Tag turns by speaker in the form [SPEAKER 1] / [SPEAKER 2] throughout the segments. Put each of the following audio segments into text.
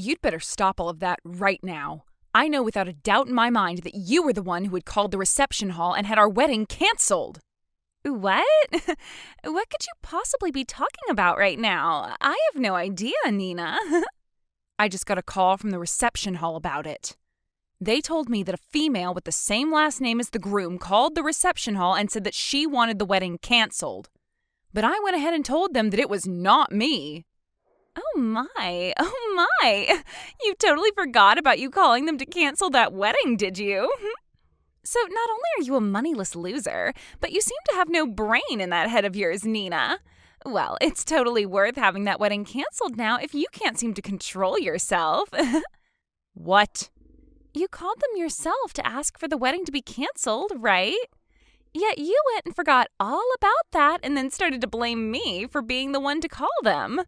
[SPEAKER 1] You'd better stop all of that right now. I know without a doubt in my mind that you were the one who had called the reception hall and had our wedding canceled.
[SPEAKER 2] What? What could you possibly be talking about right now? I have no idea, Nina.
[SPEAKER 1] I just got a call from the reception hall about it. They told me that a female with the same last name as the groom called the reception hall and said that she wanted the wedding canceled. But I went ahead and told them that it was not me.
[SPEAKER 2] Oh my. You totally forgot about you calling them to cancel that wedding, did you? So not only are you a moneyless loser, but you seem to have no brain in that head of yours, Nina. Well, it's totally worth having that wedding canceled now if you can't seem to control yourself.
[SPEAKER 1] What?
[SPEAKER 2] You called them yourself to ask for the wedding to be canceled, right? Yet you went and forgot all about that and then started to blame me for being the one to call them.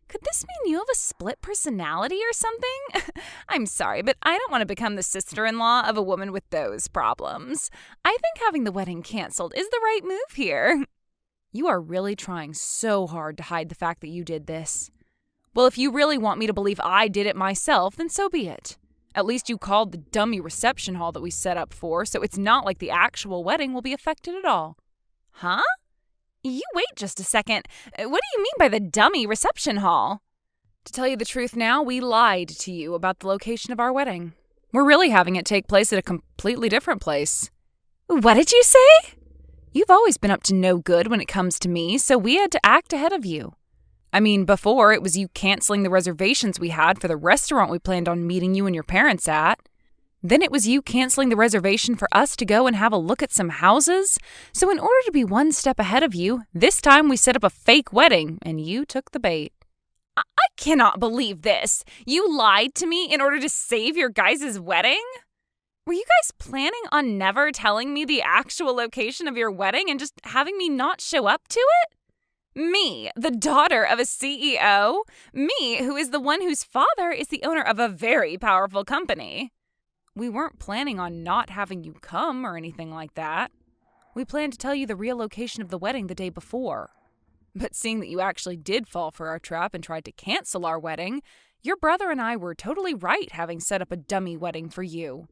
[SPEAKER 2] Could this mean you have a split personality or something? I'm sorry, but I don't want to become the sister-in-law of a woman with those problems. I think having the wedding canceled is the right move here.
[SPEAKER 1] You are really trying so hard to hide the fact that you did this. Well, if you really want me to believe I did it myself, then so be it. At least you called the dummy reception hall that we set up for, so it's not like the actual wedding will be affected at all.
[SPEAKER 2] Huh? You wait just a second. What do you mean by the dummy reception hall?
[SPEAKER 1] To tell you the truth now, we lied to you about the location of our wedding. We're really having it take place at a completely different place.
[SPEAKER 2] What did you say?
[SPEAKER 1] You've always been up to no good when it comes to me, so we had to act ahead of you. I mean, before, it was you canceling the reservations we had for the restaurant we planned on meeting you and your parents at. Then it was you canceling the reservation for us to go and have a look at some houses. So in order to be one step ahead of you, this time we set up a fake wedding, and you took the bait.
[SPEAKER 2] I cannot believe this. You lied to me in order to save your guys' wedding? Were you guys planning on never telling me the actual location of your wedding and just having me not show up to it? Me, the daughter of a CEO? Me, who is the one whose father is the owner of a very powerful company?
[SPEAKER 1] We weren't planning on not having you come or anything like that. We planned to tell you the real location of the wedding the day before. But seeing that you actually did fall for our trap and tried to cancel our wedding, your brother and I were totally right having set up a dummy wedding for you.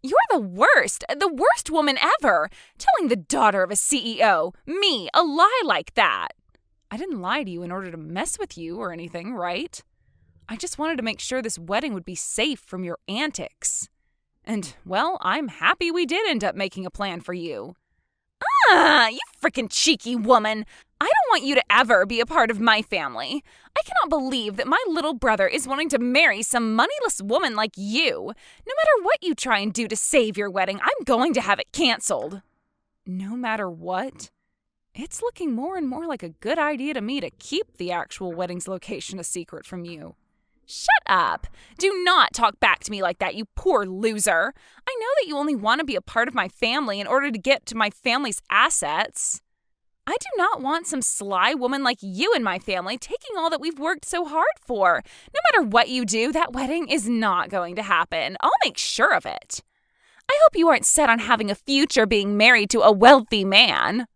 [SPEAKER 2] You're the worst woman ever, telling the daughter of a CEO, me, a lie like that.
[SPEAKER 1] I didn't lie to you in order to mess with you or anything, right? I just wanted to make sure this wedding would be safe from your antics. And, well, I'm happy we did end up making a plan for you.
[SPEAKER 2] You frickin' cheeky woman. I don't want you to ever be a part of my family. I cannot believe that my little brother is wanting to marry some moneyless woman like you. No matter what you try and do to save your wedding, I'm going to have it canceled.
[SPEAKER 1] No matter what? It's looking more and more like a good idea to me to keep the actual wedding's location a secret from you.
[SPEAKER 2] Shut up. Do not talk back to me like that, you poor loser. I know that you only want to be a part of my family in order to get to my family's assets. I do not want some sly woman like you in my family taking all that we've worked so hard for. No matter what you do, that wedding is not going to happen. I'll make sure of it. I hope you aren't set on having a future being married to a wealthy man.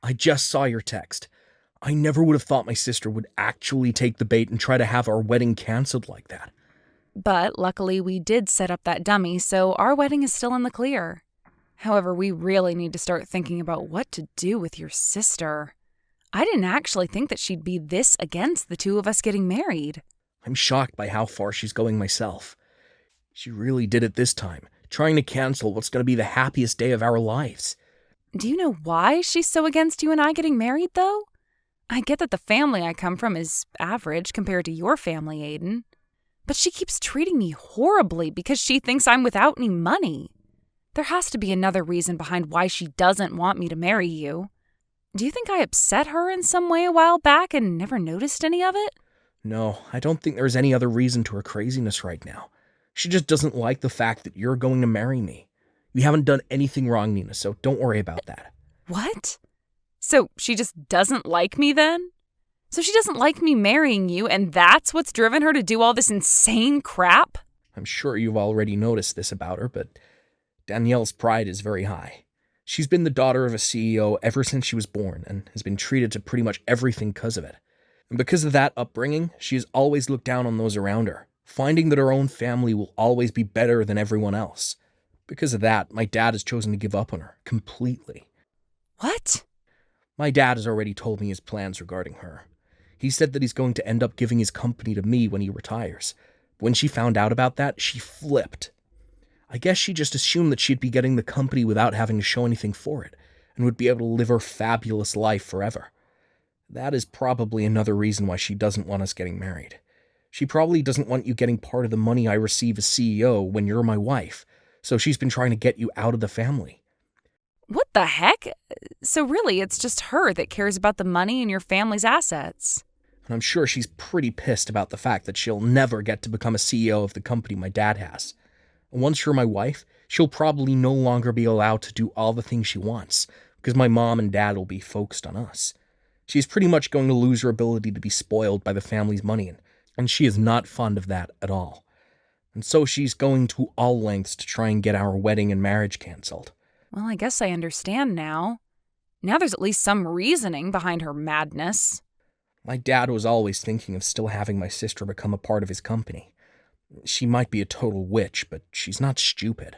[SPEAKER 3] I just saw your text. I never would have thought my sister would actually take the bait and try to have our wedding canceled like that.
[SPEAKER 1] But luckily we did set up that dummy, so our wedding is still in the clear. However, we really need to start thinking about what to do with your sister. I didn't actually think that she'd be this against the two of us getting married.
[SPEAKER 3] I'm shocked by how far she's going myself. She really did it this time, trying to cancel what's going to be the happiest day of our lives.
[SPEAKER 1] Do you know why she's so against you and I getting married, though? I get that the family I come from is average compared to your family, Aiden. But she keeps treating me horribly because she thinks I'm without any money. There has to be another reason behind why she doesn't want me to marry you. Do you think I upset her in some way a while back and never noticed any of it?
[SPEAKER 3] No, I don't think there's any other reason to her craziness right now. She just doesn't like the fact that you're going to marry me. You haven't done anything wrong, Nina, so don't worry about that.
[SPEAKER 1] What? So she just doesn't like me then? So she doesn't like me marrying you, and that's what's driven her to do all this insane crap?
[SPEAKER 3] I'm sure you've already noticed this about her, but Danielle's pride is very high. She's been the daughter of a CEO ever since she was born and has been treated to pretty much everything because of it. And because of that upbringing, she has always looked down on those around her, finding that her own family will always be better than everyone else. Because of that, my dad has chosen to give up on her completely.
[SPEAKER 1] What?
[SPEAKER 3] My dad has already told me his plans regarding her. He said that he's going to end up giving his company to me when he retires. When she found out about that, she flipped. I guess she just assumed that she'd be getting the company without having to show anything for it, and would be able to live her fabulous life forever. That is probably another reason why she doesn't want us getting married. She probably doesn't want you getting part of the money I receive as CEO when you're my wife, so she's been trying to get you out of the family.
[SPEAKER 1] What the heck? So really, it's just her that cares about the money and your family's assets.
[SPEAKER 3] And I'm sure she's pretty pissed about the fact that she'll never get to become a CEO of the company my dad has. And once you're my wife, she'll probably no longer be allowed to do all the things she wants, because my mom and dad will be focused on us. She's pretty much going to lose her ability to be spoiled by the family's money, and she is not fond of that at all. And so she's going to all lengths to try and get our wedding and marriage canceled.
[SPEAKER 1] Well, I guess I understand now. Now there's at least some reasoning behind her madness.
[SPEAKER 3] My dad was always thinking of still having my sister become a part of his company. She might be a total witch, but she's not stupid.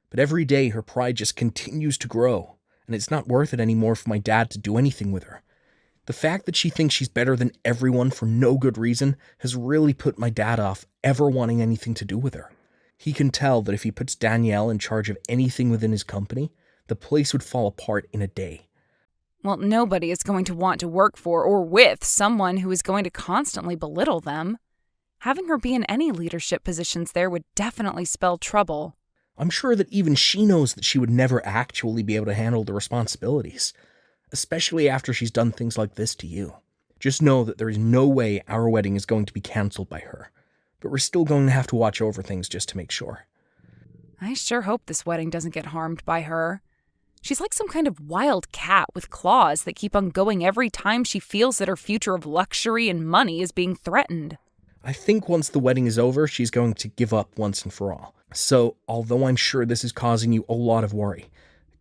[SPEAKER 3] But every day her pride just continues to grow, and it's not worth it anymore for my dad to do anything with her. The fact that she thinks she's better than everyone for no good reason has really put my dad off ever wanting anything to do with her. He can tell that if he puts Danielle in charge of anything within his company, the place would fall apart in a day.
[SPEAKER 1] Well, nobody is going to want to work for or with someone who is going to constantly belittle them. Having her be in any leadership positions there would definitely spell trouble.
[SPEAKER 3] I'm sure that even she knows that she would never actually be able to handle the responsibilities, especially after she's done things like this to you. Just know that there is no way our wedding is going to be canceled by her, but we're still going to have to watch over things just to make sure.
[SPEAKER 1] I sure hope this wedding doesn't get harmed by her. She's like some kind of wild cat with claws that keep on going every time she feels that her future of luxury and money is being threatened.
[SPEAKER 3] I think once the wedding is over, she's going to give up once and for all. So, although I'm sure this is causing you a lot of worry,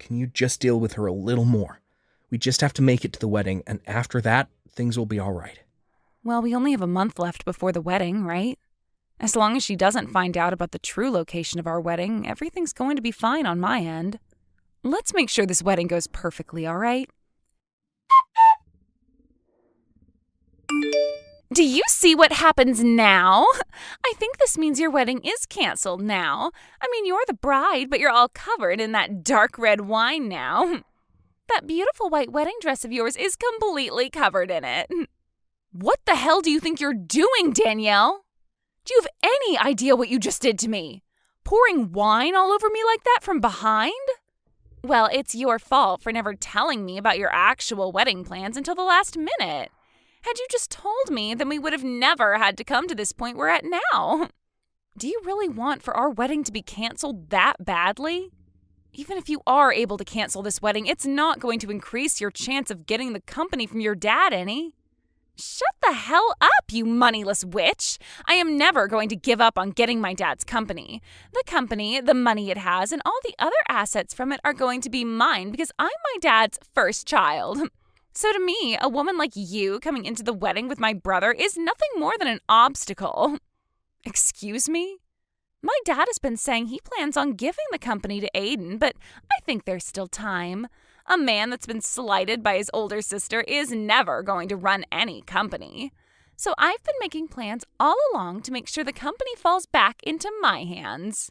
[SPEAKER 3] can you just deal with her a little more? We just have to make it to the wedding, and after that, things will be all right.
[SPEAKER 1] Well, we only have a month left before the wedding, right? As long as she doesn't find out about the true location of our wedding, everything's going to be fine on my end. Let's make sure this wedding goes perfectly, all right?
[SPEAKER 2] Do you see what happens now? I think this means your wedding is canceled now. I mean, you're the bride, but you're all covered in that dark red wine now. That beautiful white wedding dress of yours is completely covered in it. What the hell do you think you're doing, Danielle? Do you have any idea what you just did to me? Pouring wine all over me like that from behind? Well, it's your fault for never telling me about your actual wedding plans until the last minute. Had you just told me, then we would have never had to come to this point we're at now. Do you really want for our wedding to be canceled that badly? Even if you are able to cancel this wedding, it's not going to increase your chance of getting the company from your dad any. Shut the hell up, you moneyless witch! I am never going to give up on getting my dad's company. The company, the money it has, and all the other assets from it are going to be mine because I'm my dad's first child. So to me, a woman like you coming into the wedding with my brother is nothing more than an obstacle. Excuse me? My dad has been saying he plans on giving the company to Aiden, but I think there's still time. A man that's been slighted by his older sister is never going to run any company. So I've been making plans all along to make sure the company falls back into my hands.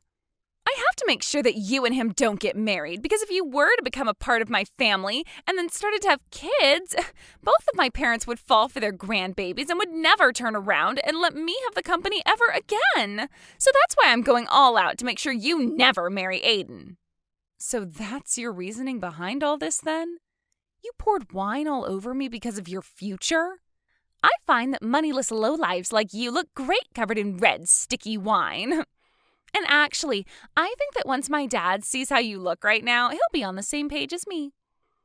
[SPEAKER 2] I have to make sure that you and him don't get married, because if you were to become a part of my family and then started to have kids, both of my parents would fall for their grandbabies and would never turn around and let me have the company ever again. So that's why I'm going all out to make sure you never marry Aiden.
[SPEAKER 1] So that's your reasoning behind all this, then? You poured wine all over me because of your future?
[SPEAKER 2] I find that moneyless lowlives like you look great covered in red, sticky wine. And actually, I think that once my dad sees how you look right now, he'll be on the same page as me.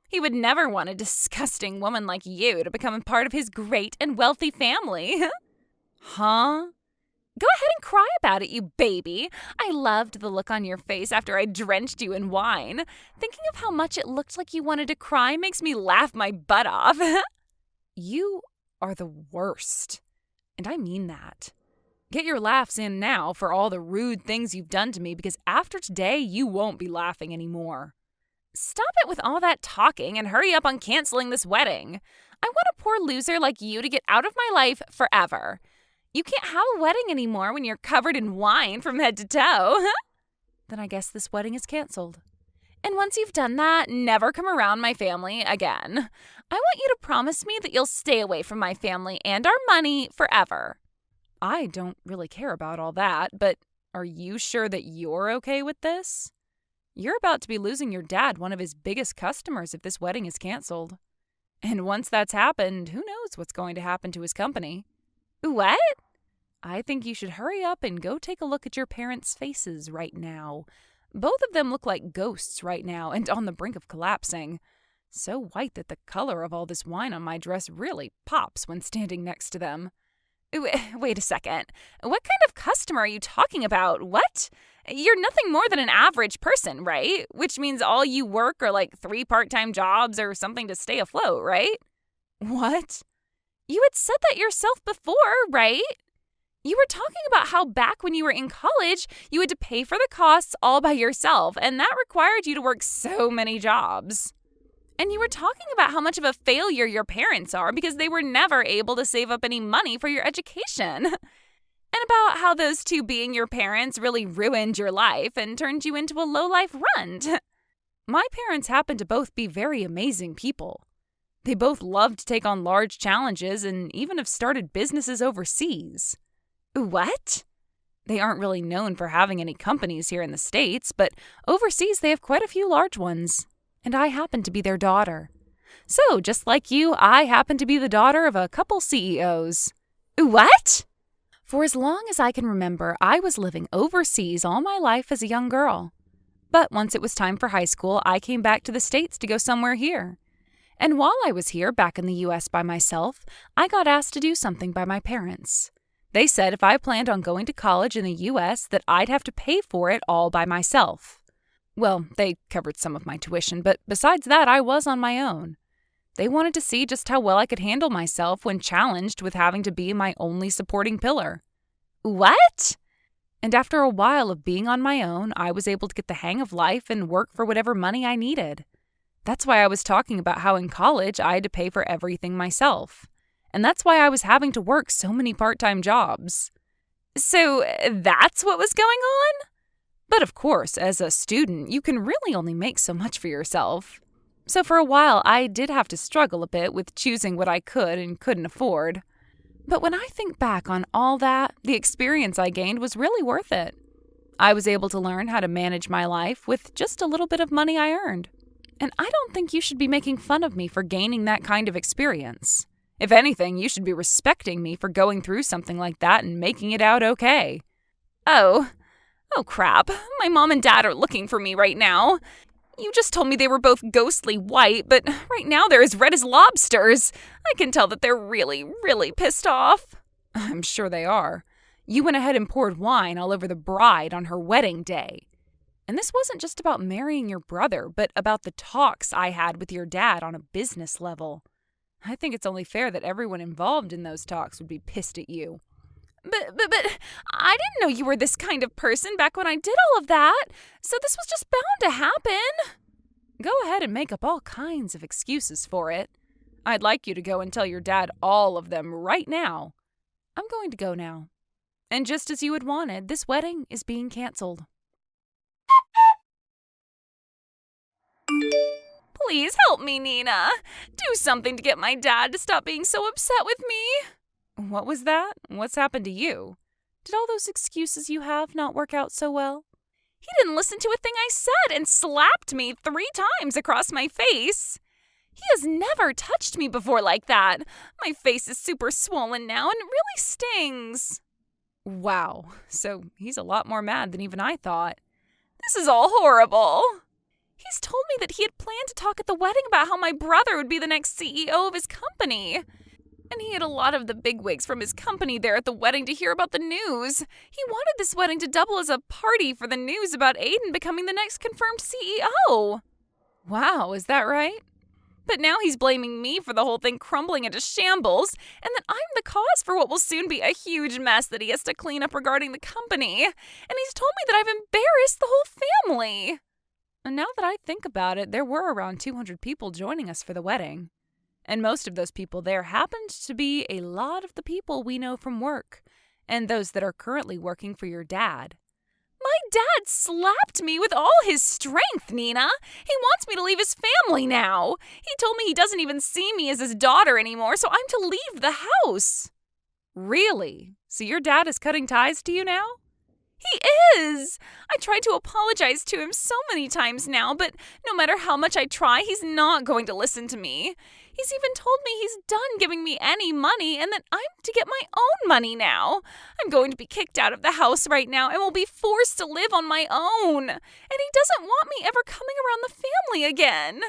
[SPEAKER 2] He would never want a disgusting woman like you to become a part of his great and wealthy family.
[SPEAKER 1] Huh?
[SPEAKER 2] Go ahead and cry about it, you baby. I loved the look on your face after I drenched you in wine. Thinking of how much it looked like you wanted to cry makes me laugh my butt off.
[SPEAKER 1] You are the worst. And I mean that. Get your laughs in now for all the rude things you've done to me, because after today, you won't be laughing anymore.
[SPEAKER 2] Stop it with all that talking and hurry up on canceling this wedding. I want a poor loser like you to get out of my life forever. You can't have a wedding anymore when you're covered in wine from head to toe.
[SPEAKER 1] Then I guess this wedding is canceled.
[SPEAKER 2] And once you've done that, never come around my family again. I want you to promise me that you'll stay away from my family and our money forever.
[SPEAKER 1] I don't really care about all that, but are you sure that you're okay with this? You're about to be losing your dad, one of his biggest customers, if this wedding is canceled. And once that's happened, who knows what's going to happen to his company?
[SPEAKER 2] What?
[SPEAKER 1] I think you should hurry up and go take a look at your parents' faces right now. Both of them look like ghosts right now and on the brink of collapsing. So white that the color of all this wine on my dress really pops when standing next to them.
[SPEAKER 2] Wait a second. What kind of customer are you talking about? What? You're nothing more than an average person, right? Which means all you work are like 3 part-time jobs or something to stay afloat, right?
[SPEAKER 1] What?
[SPEAKER 2] You had said that yourself before, right? You were talking about how back when you were in college, you had to pay for the costs all by yourself, and that required you to work so many jobs. And you were talking about how much of a failure your parents are because they were never able to save up any money for your education. And about how those two being your parents really ruined your life and turned you into a low-life runt.
[SPEAKER 1] My parents happen to both be very amazing people. They both love to take on large challenges and even have started businesses overseas.
[SPEAKER 2] What?
[SPEAKER 1] They aren't really known for having any companies here in the States, but overseas they have quite a few large ones. And I happen to be their daughter. So, just like you, I happen to be the daughter of a couple CEOs.
[SPEAKER 2] What?
[SPEAKER 1] For as long as I can remember, I was living overseas all my life as a young girl. But once it was time for high school, I came back to the States to go somewhere here. And while I was here, back in the U.S. by myself, I got asked to do something by my parents. They said if I planned on going to college in the U.S., that I'd have to pay for it all by myself. Well, they covered some of my tuition, but besides that, I was on my own. They wanted to see just how well I could handle myself when challenged with having to be my only supporting pillar.
[SPEAKER 2] What?
[SPEAKER 1] And after a while of being on my own, I was able to get the hang of life and work for whatever money I needed. That's why I was talking about how in college I had to pay for everything myself. And that's why I was having to work so many part-time jobs.
[SPEAKER 2] So that's what was going on?
[SPEAKER 1] But of course, as a student, you can really only make so much for yourself. So for a while, I did have to struggle a bit with choosing what I could and couldn't afford. But when I think back on all that, the experience I gained was really worth it. I was able to learn how to manage my life with just a little bit of money I earned. And I don't think you should be making fun of me for gaining that kind of experience. If anything, you should be respecting me for going through something like that and making it out okay.
[SPEAKER 2] Oh crap. My mom and dad are looking for me right now. You just told me they were both ghostly white, but right now they're as red as lobsters. I can tell that they're really, really pissed off.
[SPEAKER 1] I'm sure they are. You went ahead and poured wine all over the bride on her wedding day. And this wasn't just about marrying your brother, but about the talks I had with your dad on a business level. I think it's only fair that everyone involved in those talks would be pissed at you.
[SPEAKER 2] But I didn't know you were this kind of person back when I did all of that, so this was just bound to happen.
[SPEAKER 1] Go ahead and make up all kinds of excuses for it. I'd like you to go and tell your dad all of them right now. I'm going to go now. And just as you had wanted, this wedding is being canceled.
[SPEAKER 2] Please help me, Nina. Do something to get my dad to stop being so upset with me.
[SPEAKER 1] What was that? What's happened to you? Did all those excuses you have not work out so well?
[SPEAKER 2] He didn't listen to a thing I said and slapped me 3 times across my face. He has never touched me before like that. My face is super swollen now and it really stings.
[SPEAKER 1] Wow, so he's a lot more mad than even I thought.
[SPEAKER 2] This is all horrible. He's told me that he had planned to talk at the wedding about how my brother would be the next CEO of his company. And he had a lot of the bigwigs from his company there at the wedding to hear about the news. He wanted this wedding to double as a party for the news about Aiden becoming the next confirmed CEO.
[SPEAKER 1] Wow, is that right?
[SPEAKER 2] But now he's blaming me for the whole thing crumbling into shambles, and that I'm the cause for what will soon be a huge mess that he has to clean up regarding the company. And he's told me that I've embarrassed the whole family.
[SPEAKER 1] And now that I think about it, there were around 200 people joining us for the wedding. And most of those people there happened to be a lot of the people we know from work, and those that are currently working for your dad.
[SPEAKER 2] My dad slapped me with all his strength, Nina. He wants me to leave his family now. He told me he doesn't even see me as his daughter anymore, so I'm to leave the house.
[SPEAKER 1] Really? So your dad is cutting ties to you now?
[SPEAKER 2] He is! I tried to apologize to him so many times now, but no matter how much I try, he's not going to listen to me. He's even told me he's done giving me any money and that I'm to get my own money now. I'm going to be kicked out of the house right now and will be forced to live on my own. And he doesn't want me ever coming around the family again.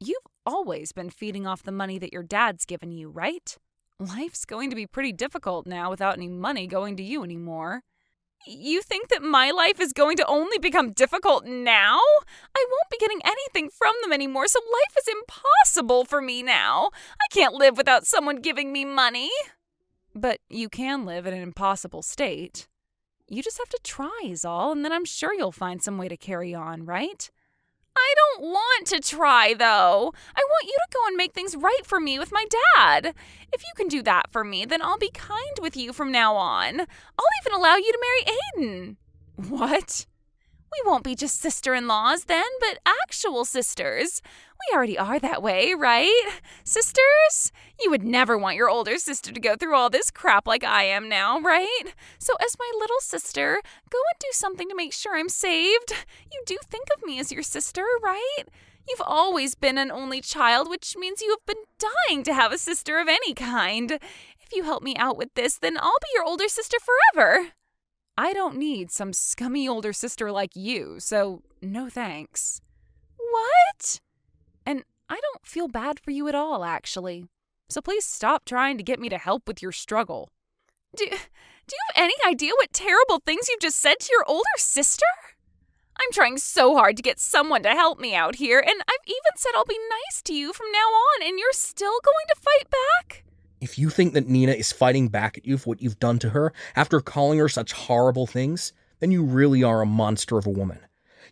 [SPEAKER 1] You've always been feeding off the money that your dad's given you, right? Life's going to be pretty difficult now without any money going to you anymore.
[SPEAKER 2] You think that my life is going to only become difficult now? I won't be getting anything from them anymore, so life is impossible for me now. I can't live without someone giving me money.
[SPEAKER 1] But you can live in an impossible state. You just have to try is all, and then I'm sure you'll find some way to carry on, right?
[SPEAKER 2] I don't want to try, though. I want you to go and make things right for me with my dad. If you can do that for me, then I'll be kind with you from now on. I'll even allow you to marry Aiden.
[SPEAKER 1] What?
[SPEAKER 2] We won't be just sister-in-laws then, but actual sisters. We already are that way, right? Sisters? You would never want your older sister to go through all this crap like I am now, right? So as my little sister, go and do something to make sure I'm saved. You do think of me as your sister, right? You've always been an only child, which means you have been dying to have a sister of any kind. If you help me out with this, then I'll be your older sister forever.
[SPEAKER 1] I don't need some scummy older sister like you, so no thanks.
[SPEAKER 2] What?
[SPEAKER 1] And I don't feel bad for you at all, actually. So please stop trying to get me to help with your struggle.
[SPEAKER 2] Do you have any idea what terrible things you've just said to your older sister? I'm trying so hard to get someone to help me out here, and I've even said I'll be nice to you from now on, and you're still going to fight back?
[SPEAKER 3] If you think that Nina is fighting back at you for what you've done to her after calling her such horrible things, then you really are a monster of a woman.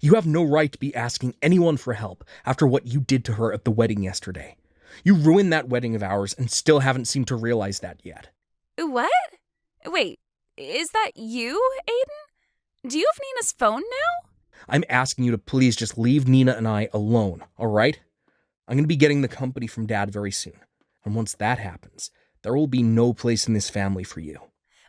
[SPEAKER 3] You have no right to be asking anyone for help after what you did to her at the wedding yesterday. You ruined that wedding of ours and still haven't seemed to realize that yet.
[SPEAKER 2] What? Wait, is that you, Aiden? Do you have Nina's phone now?
[SPEAKER 3] I'm asking you to please just leave Nina and I alone, all right? I'm going to be getting the company from Dad very soon. And once that happens, there will be no place in this family for you.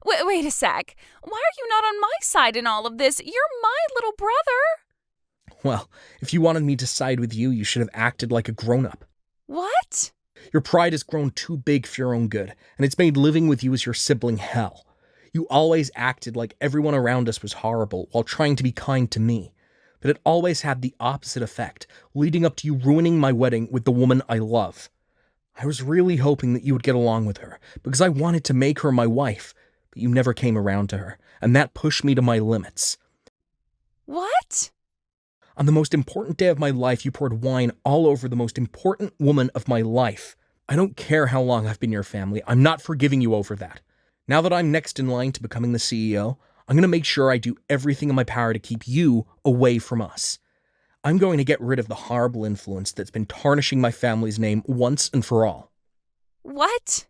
[SPEAKER 2] Wait a sec. Why are you not on my side in all of this? You're my little brother.
[SPEAKER 3] Well, if you wanted me to side with you, you should have acted like a grown-up.
[SPEAKER 2] What?
[SPEAKER 3] Your pride has grown too big for your own good, and it's made living with you as your sibling hell. You always acted like everyone around us was horrible while trying to be kind to me. But it always had the opposite effect, leading up to you ruining my wedding with the woman I love. I was really hoping that you would get along with her, because I wanted to make her my wife, but you never came around to her, and that pushed me to my limits.
[SPEAKER 2] What?
[SPEAKER 3] On the most important day of my life, you poured wine all over the most important woman of my life. I don't care how long I've been your family, I'm not forgiving you over that. Now that I'm next in line to becoming the CEO, I'm going to make sure I do everything in my power to keep you away from us. I'm going to get rid of the horrible influence that's been tarnishing my family's name once and for all.
[SPEAKER 2] What?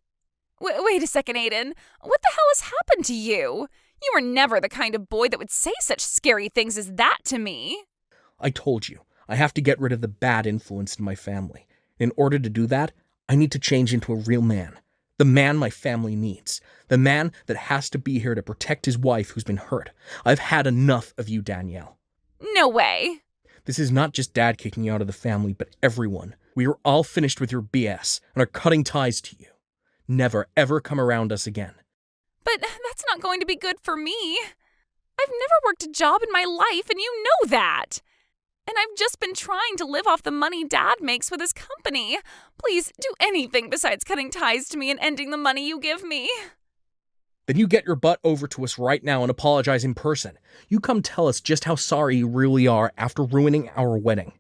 [SPEAKER 2] Wait a second, Aiden. What the hell has happened to you? You were never the kind of boy that would say such scary things as that to me.
[SPEAKER 3] I told you, I have to get rid of the bad influence in my family. In order to do that, I need to change into a real man. The man my family needs. The man that has to be here to protect his wife who's been hurt. I've had enough of you, Danielle.
[SPEAKER 2] No way.
[SPEAKER 3] This is not just Dad kicking you out of the family, but everyone. We are all finished with your BS and are cutting ties to you. Never, ever come around us again.
[SPEAKER 2] But that's not going to be good for me. I've never worked a job in my life, and you know that. And I've just been trying to live off the money Dad makes with his company. Please do anything besides cutting ties to me and ending the money you give me.
[SPEAKER 3] Then you get your butt over to us right now and apologize in person. You come tell us just how sorry you really are after ruining our wedding.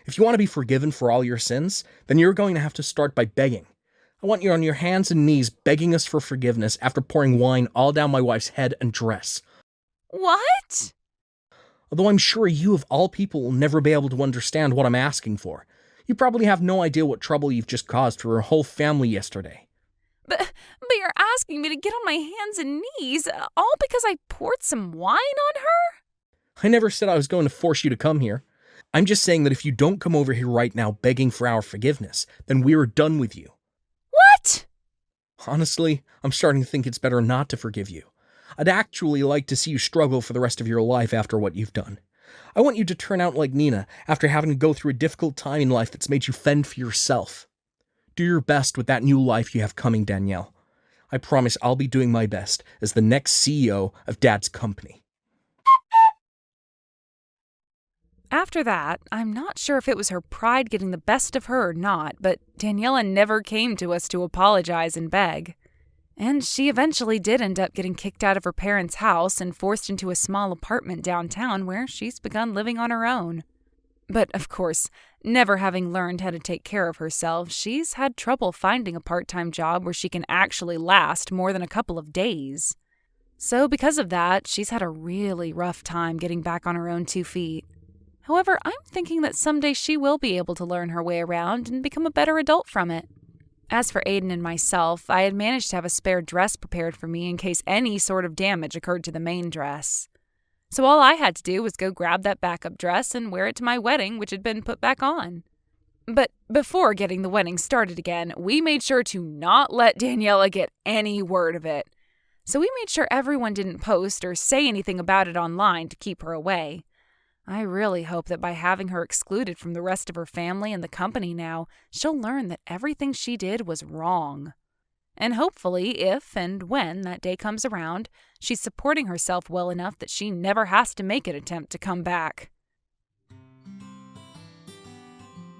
[SPEAKER 3] If you want to be forgiven for all your sins, then you're going to have to start by begging. I want you on your hands and knees begging us for forgiveness after pouring wine all down my wife's head and dress.
[SPEAKER 2] What?
[SPEAKER 3] Although I'm sure you of all people will never be able to understand what I'm asking for. You probably have no idea what trouble you've just caused for her whole family yesterday.
[SPEAKER 2] But you're asking me to get on my hands and knees, all because I poured some wine on her?
[SPEAKER 3] I never said I was going to force you to come here. I'm just saying that if you don't come over here right now begging for our forgiveness, then we're done with you.
[SPEAKER 2] What?
[SPEAKER 3] Honestly, I'm starting to think it's better not to forgive you. I'd actually like to see you struggle for the rest of your life after what you've done. I want you to turn out like Nina after having to go through a difficult time in life that's made you fend for yourself. Do your best with that new life you have coming, Danielle. I promise I'll be doing my best as the next CEO of Dad's company.
[SPEAKER 1] After that, I'm not sure if it was her pride getting the best of her or not, but Daniela never came to us to apologize and beg. And she eventually did end up getting kicked out of her parents' house and forced into a small apartment downtown where she's begun living on her own. But, of course, never having learned how to take care of herself, she's had trouble finding a part-time job where she can actually last more than a couple of days. So because of that, she's had a really rough time getting back on her own 2 feet. However, I'm thinking that someday she will be able to learn her way around and become a better adult from it. As for Aiden and myself, I had managed to have a spare dress prepared for me in case any sort of damage occurred to the main dress. So all I had to do was go grab that backup dress and wear it to my wedding, which had been put back on. But before getting the wedding started again, we made sure to not let Daniela get any word of it. So we made sure everyone didn't post or say anything about it online to keep her away. I really hope that by having her excluded from the rest of her family and the company now, she'll learn that everything she did was wrong. And hopefully, if and when that day comes around, she's supporting herself well enough that she never has to make an attempt to come back.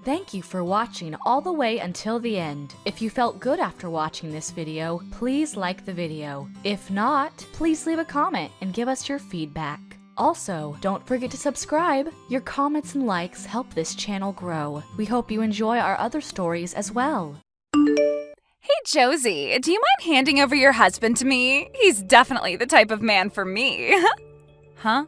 [SPEAKER 4] Thank you for watching all the way until the end. If you felt good after watching this video, please like the video. If not, please leave a comment and give us your feedback. Also, don't forget to subscribe. Your comments and likes help this channel grow. We hope you enjoy our other stories as well.
[SPEAKER 2] Hey, Josie, do you mind handing over your husband to me? He's definitely the type of man for me.
[SPEAKER 1] Huh?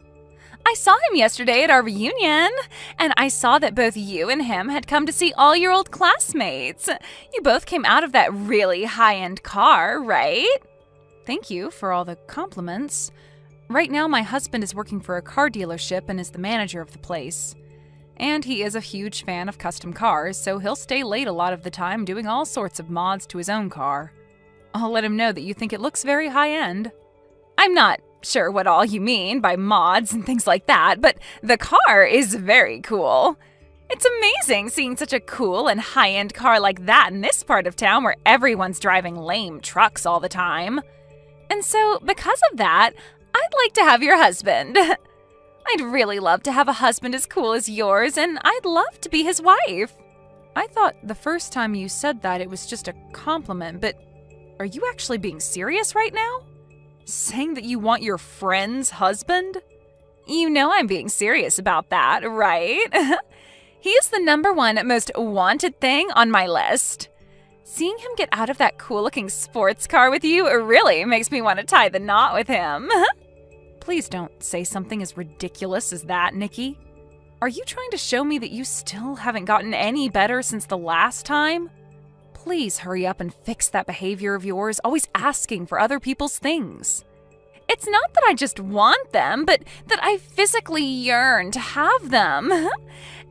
[SPEAKER 2] I saw him yesterday at our reunion, and I saw that both you and him had come to see all your old classmates. You both came out of that really high-end car, right?
[SPEAKER 1] Thank you for all the compliments. Right now, my husband is working for a car dealership and is the manager of the place. And he is a huge fan of custom cars, so he'll stay late a lot of the time doing all sorts of mods to his own car. I'll let him know that you think it looks very high-end.
[SPEAKER 2] I'm not sure what all you mean by mods and things like that, but the car is very cool. It's amazing seeing such a cool and high-end car like that in this part of town where everyone's driving lame trucks all the time. And so, because of that, I'd like to have your husband. I'd really love to have a husband as cool as yours, and I'd love to be his wife.
[SPEAKER 1] I thought the first time you said that it was just a compliment, but are you actually being serious right now? Saying that you want your friend's husband?
[SPEAKER 2] You know I'm being serious about that, right? He is the #1 most wanted thing on my list. Seeing him get out of that cool-looking sports car with you really makes me want to tie the knot with him.
[SPEAKER 1] Please don't say something as ridiculous as that, Nikki. Are you trying to show me that you still haven't gotten any better since the last time? Please hurry up and fix that behavior of yours, always asking for other people's things.
[SPEAKER 2] It's not that I just want them, but that I physically yearn to have them.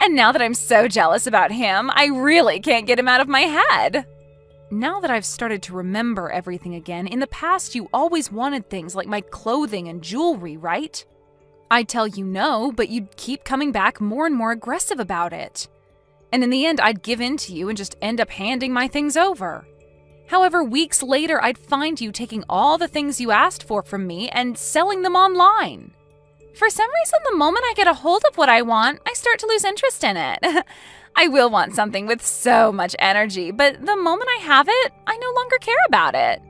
[SPEAKER 2] And now that I'm so jealous about him, I really can't get him out of my head.
[SPEAKER 1] Now that I've started to remember everything again, in the past you always wanted things like my clothing and jewelry, right? I'd tell you no, but you'd keep coming back more and more aggressive about it. And in the end, I'd give in to you and just end up handing my things over. However, weeks later, I'd find you taking all the things you asked for from me and selling them online.
[SPEAKER 2] For some reason, the moment I get a hold of what I want, I start to lose interest in it. I will want something with so much energy, but the moment I have it, I no longer care about it.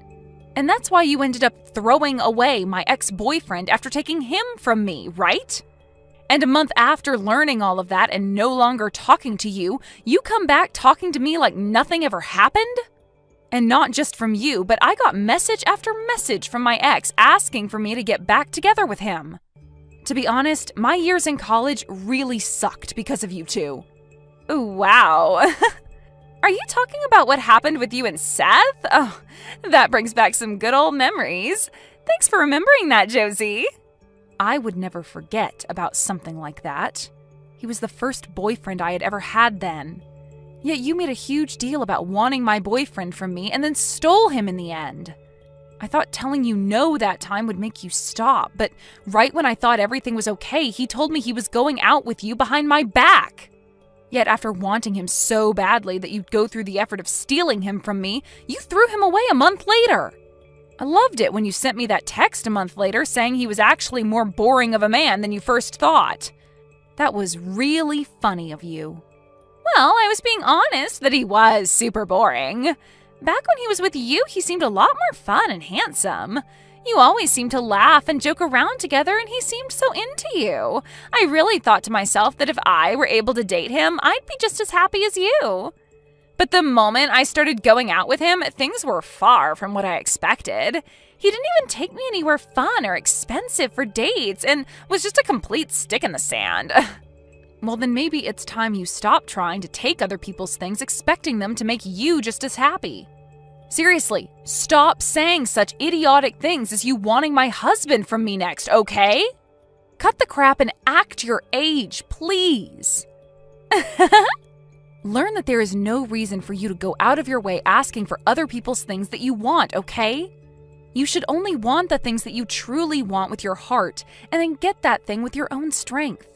[SPEAKER 2] And that's why you ended up throwing away my ex-boyfriend after taking him from me, right? And a month after learning all of that and no longer talking to you, you come back talking to me like nothing ever happened? And not just from you, but I got message after message from my ex asking for me to get back together with him. To be honest, my years in college really sucked because of you two. Ooh, wow. Are you talking about what happened with you and Seth? Oh, that brings back some good old memories. Thanks for remembering that, Josie. I would never forget about something like that. He was the first boyfriend I had ever had then. Yet you made a huge deal about wanting my boyfriend from me and then stole him in the end. I thought telling you no that time would make you stop, but right when I thought everything was okay, he told me he was going out with you behind my back. Yet after wanting him so badly that you'd go through the effort of stealing him from me, you threw him away a month later. I loved it when you sent me that text a month later saying he was actually more boring of a man than you first thought. That was really funny of you. Well, I was being honest that he was super boring. Back when he was with you, he seemed a lot more fun and handsome. You always seemed to laugh and joke around together, and he seemed so into you. I really thought to myself that if I were able to date him, I'd be just as happy as you. But the moment I started going out with him, things were far from what I expected. He didn't even take me anywhere fun or expensive for dates and was just a complete stick in the sand. Well, then maybe it's time you stop trying to take other people's things expecting them to make you just as happy. Seriously, stop saying such idiotic things as you wanting my husband from me next, okay? Cut the crap and act your age, please. Learn that there is no reason for you to go out of your way asking for other people's things that you want, okay? You should only want the things that you truly want with your heart, and then get that thing with your own strength.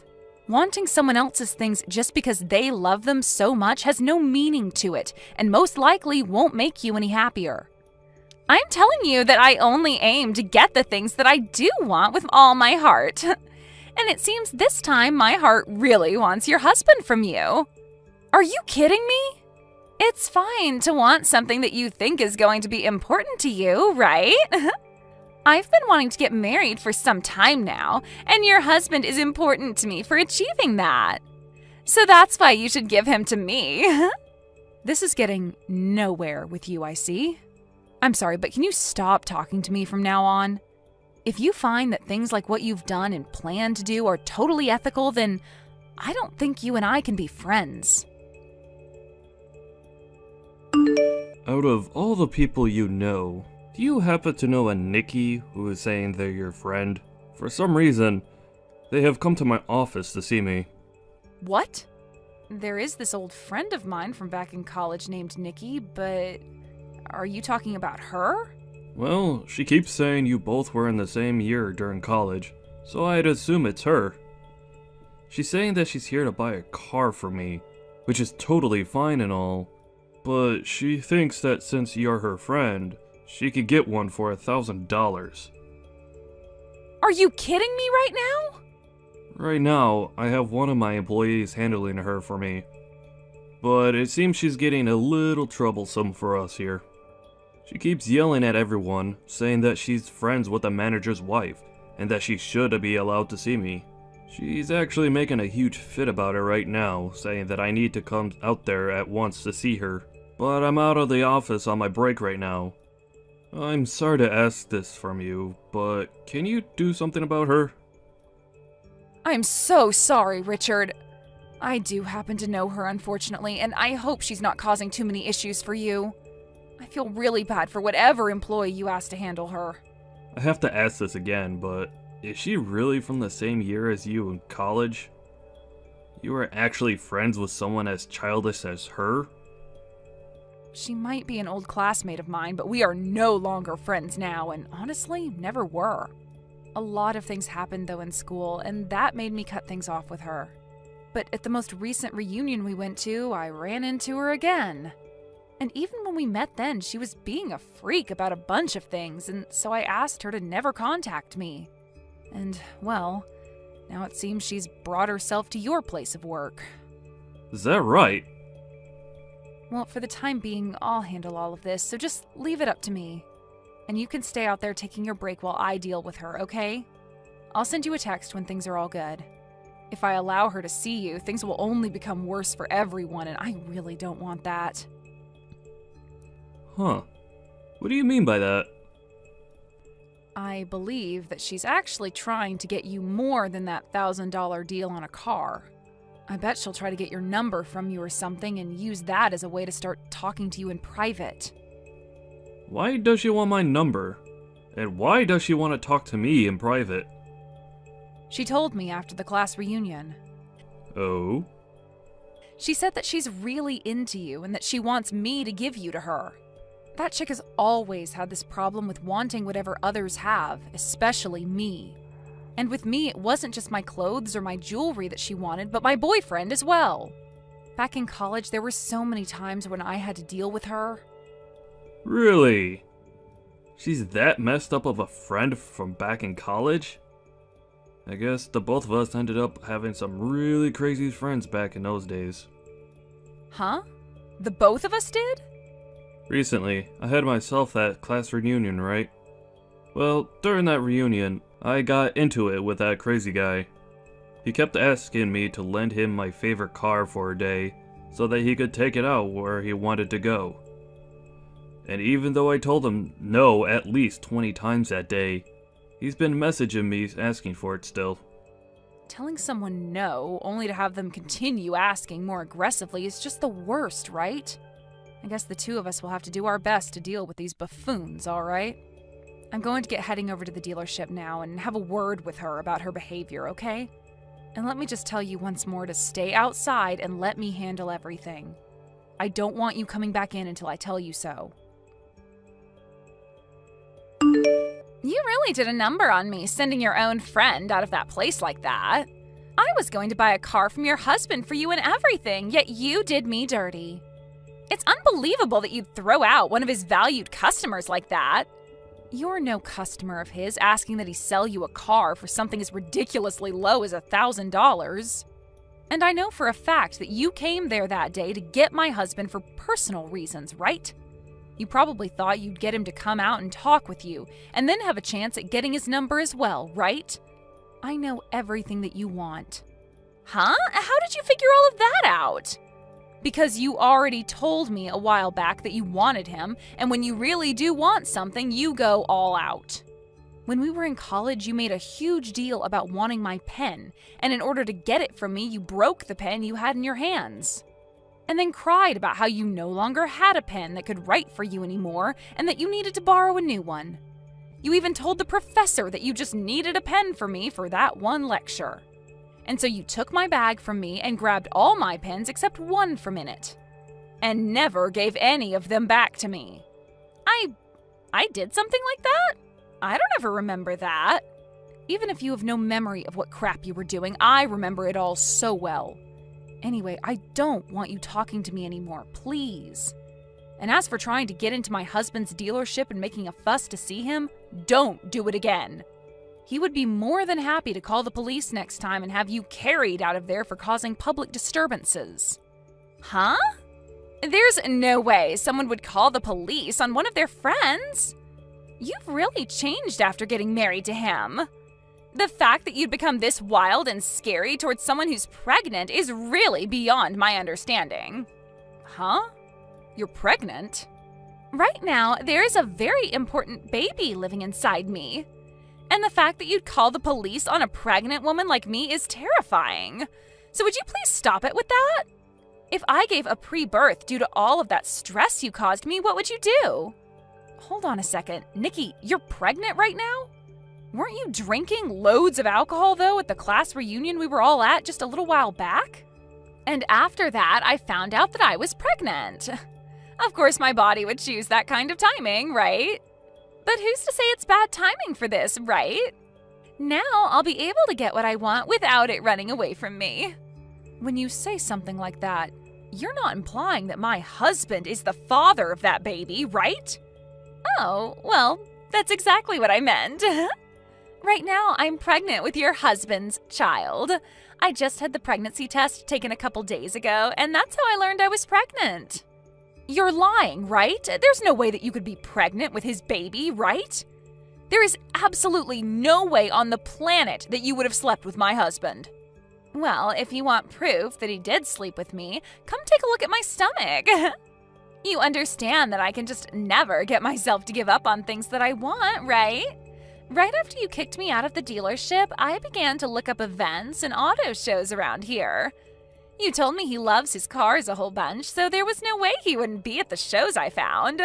[SPEAKER 2] Wanting someone else's things just because they love them so much has no meaning to it, and most likely won't make you any happier. I'm telling you that I only aim to get the things that I do want with all my heart. And it seems this time my heart really wants your husband from you. Are you kidding me? It's fine to want something that you think is going to be important to you, right? I've been wanting to get married for some time now, and your husband is important to me for achieving that. So that's why you should give him to me. This is getting nowhere with you, I see. I'm sorry, but can you stop talking to me from now on? If you find that things like what you've done and plan to do are totally ethical, then I don't think you and I can be friends.
[SPEAKER 5] Out of all the people you know, do you happen to know a Nikki who is saying they're your friend? For some reason, they have come to my office to see me.
[SPEAKER 1] What? There is this old friend of mine from back in college named Nikki, but are you talking about her?
[SPEAKER 5] Well, she keeps saying you both were in the same year during college, so I'd assume it's her. She's saying that she's here to buy a car for me, which is totally fine and all, but she thinks that since you're her friend, she could get one for $1,000.
[SPEAKER 1] Are you kidding me right now?
[SPEAKER 5] Right now, I have one of my employees handling her for me, but it seems she's getting a little troublesome for us here. She keeps yelling at everyone, saying that she's friends with the manager's wife, and that she should be allowed to see me. She's actually making a huge fit about it right now, saying that I need to come out there at once to see her. But I'm out of the office on my break right now. I'm sorry to ask this from you, but can you do something about her?
[SPEAKER 1] I'm so sorry, Richard. I do happen to know her, unfortunately, and I hope she's not causing too many issues for you. I feel really bad for whatever employee you asked to handle her.
[SPEAKER 5] I have to ask this again, but is she really from the same year as you in college? You are actually friends with someone as childish as her?
[SPEAKER 1] She might be an old classmate of mine, but we are no longer friends now, and honestly, never were. A lot of things happened, though, in school, and that made me cut things off with her. But at the most recent reunion we went to, I ran into her again. And even when we met then, she was being a freak about a bunch of things, and so I asked her to never contact me. And, well, Now it seems she's brought herself to your place of work.
[SPEAKER 5] Is that right?
[SPEAKER 1] Well, for the time being, I'll handle all of this, so just leave it up to me. And you can stay out there taking your break while I deal with her, okay? I'll send you a text when things are all good. If I allow her to see you, things will only become worse for everyone, and I really don't want that.
[SPEAKER 5] Huh. What do you mean by that?
[SPEAKER 1] I believe that she's actually trying to get you more than that $1,000 deal on a car. I bet she'll try to get your number from you or something and use that as a way to start talking to you in private.
[SPEAKER 5] Why does she want my number? And why does she want to talk to me in private?
[SPEAKER 1] She told me after the class reunion.
[SPEAKER 5] Oh?
[SPEAKER 1] She said that she's really into you and that she wants me to give you to her. That chick has always had this problem with wanting whatever others have, especially me. And with me, it wasn't just my clothes or my jewelry that she wanted, but my boyfriend as well. Back in college, there were so many times when I had to deal with her.
[SPEAKER 5] Really? She's that messed up of a friend from back in college? I guess the both of us ended up having some really crazy friends back in those days.
[SPEAKER 1] Huh? The both of us did?
[SPEAKER 5] Recently, I had myself that class reunion, right? Well, during that reunion, I got into it with that crazy guy. He kept asking me to lend him my favorite car for a day so that he could take it out where he wanted to go. And even though I told him no at least 20 times that day, he's been messaging me asking for it still.
[SPEAKER 1] Telling someone no, only to have them continue asking more aggressively, is just the worst, right? I guess the two of us will have to do our best to deal with these buffoons, all right? I'm going to get heading over to the dealership now and have a word with her about her behavior, okay? And let me just tell you once more to stay outside and let me handle everything. I don't want you coming back in until I tell you so.
[SPEAKER 2] You really did a number on me, sending your own friend out of that place like that. I was going to buy a car from your husband for you and everything, yet you did me dirty. It's unbelievable that you'd throw out one of his valued customers like that.
[SPEAKER 1] You're no customer of his asking that he sell you a car for something as ridiculously low as $1,000. And I know for a fact that you came there that day to get my husband for personal reasons, right? You probably thought you'd get him to come out and talk with you, and then have a chance at getting his number as well, right? I know everything that you want.
[SPEAKER 2] Huh? How did you figure all of that out?
[SPEAKER 1] Because you already told me a while back that you wanted him, and when you really do want something, you go all out. When we were in college, you made a huge deal about wanting my pen, and in order to get it from me, you broke the pen you had in your hands. And then cried about how you no longer had a pen that could write for you anymore, and that you needed to borrow a new one. You even told the professor that you just needed a pen for me for that one lecture. And so you took my bag from me and grabbed all my pens except one from in it. And never gave any of them back to me.
[SPEAKER 2] I did something like that? I don't ever remember that.
[SPEAKER 1] Even if you have no memory of what crap you were doing, I remember it all so well. Anyway, I don't want you talking to me anymore, please. And as for trying to get into my husband's dealership and making a fuss to see him, don't do it again. He would be more than happy to call the police next time and have you carried out of there for causing public disturbances.
[SPEAKER 2] Huh? There's no way someone would call the police on one of their friends. You've really changed after getting married to him. The fact that you'd become this wild and scary towards someone who's pregnant is really beyond my understanding.
[SPEAKER 1] Huh? You're pregnant?
[SPEAKER 2] Right now, there is a very important baby living inside me. And the fact that you'd call the police on a pregnant woman like me is terrifying. So would you please stop it with that? If I gave a pre-birth due to all of that stress you caused me, what would you do?
[SPEAKER 1] Hold on a second. Nikki, you're pregnant right now? Weren't you drinking loads of alcohol, though, at the class reunion we were all at just a little while back?
[SPEAKER 2] And after that, I found out that I was pregnant. Of course, my body would choose that kind of timing, right? But who's to say it's bad timing for this, right? Now I'll be able to get what I want without it running away from me.
[SPEAKER 1] When you say something like that, you're not implying that my husband is the father of that baby, right?
[SPEAKER 2] Oh, well, that's exactly what I meant. Right now, I'm pregnant with your husband's child. I just had the pregnancy test taken a couple days ago, and that's how I learned I was pregnant. You're lying, right? There's no way that you could be pregnant with his baby, right? There is absolutely no way on the planet that you would have slept with my husband. Well, if you want proof that he did sleep with me, come take a look at my stomach. You understand that I can just never get myself to give up on things that I want, right? Right after you kicked me out of the dealership, I began to look up events and auto shows around here. You told me he loves his cars a whole bunch, so there was no way he wouldn't be at the shows I found.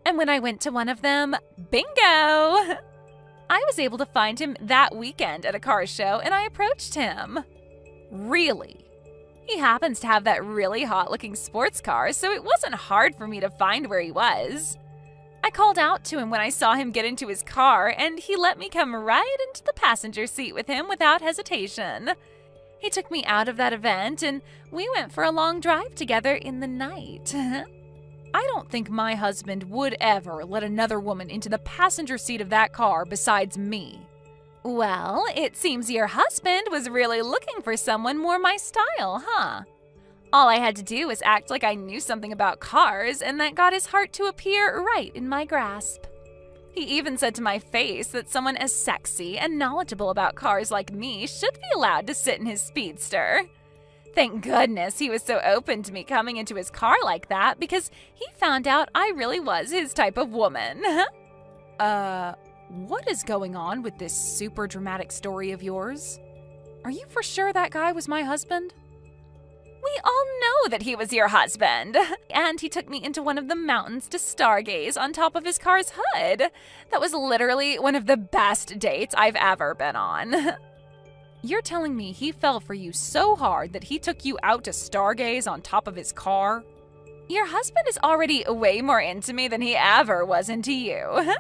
[SPEAKER 2] And when I went to one of them, bingo! I was able to find him that weekend at a car show, and I approached him. Really? He happens to have that really hot-looking sports car, so it wasn't hard for me to find where he was. I called out to him when I saw him get into his car, and he let me come right into the passenger seat with him without hesitation. He took me out of that event, and we went for a long drive together in the night. I don't think my husband would ever let another woman into the passenger seat of that car besides me. Well, it seems your husband was really looking for someone more my style, huh? All I had to do was act like I knew something about cars, and that got his heart to appear right in my grasp. He even said to my face that someone as sexy and knowledgeable about cars like me should be allowed to sit in his speedster. Thank goodness he was so open to me coming into his car like that, because he found out I really was his type of woman.
[SPEAKER 1] What is going on with this super dramatic story of yours? Are you for sure that guy was my husband?
[SPEAKER 2] We all know that he was your husband, and he took me into one of the mountains to stargaze on top of his car's hood. That was literally one of the best dates I've ever been on.
[SPEAKER 1] You're telling me he fell for you so hard that he took you out to stargaze on top of his car?
[SPEAKER 2] Your husband is already way more into me than he ever was into you.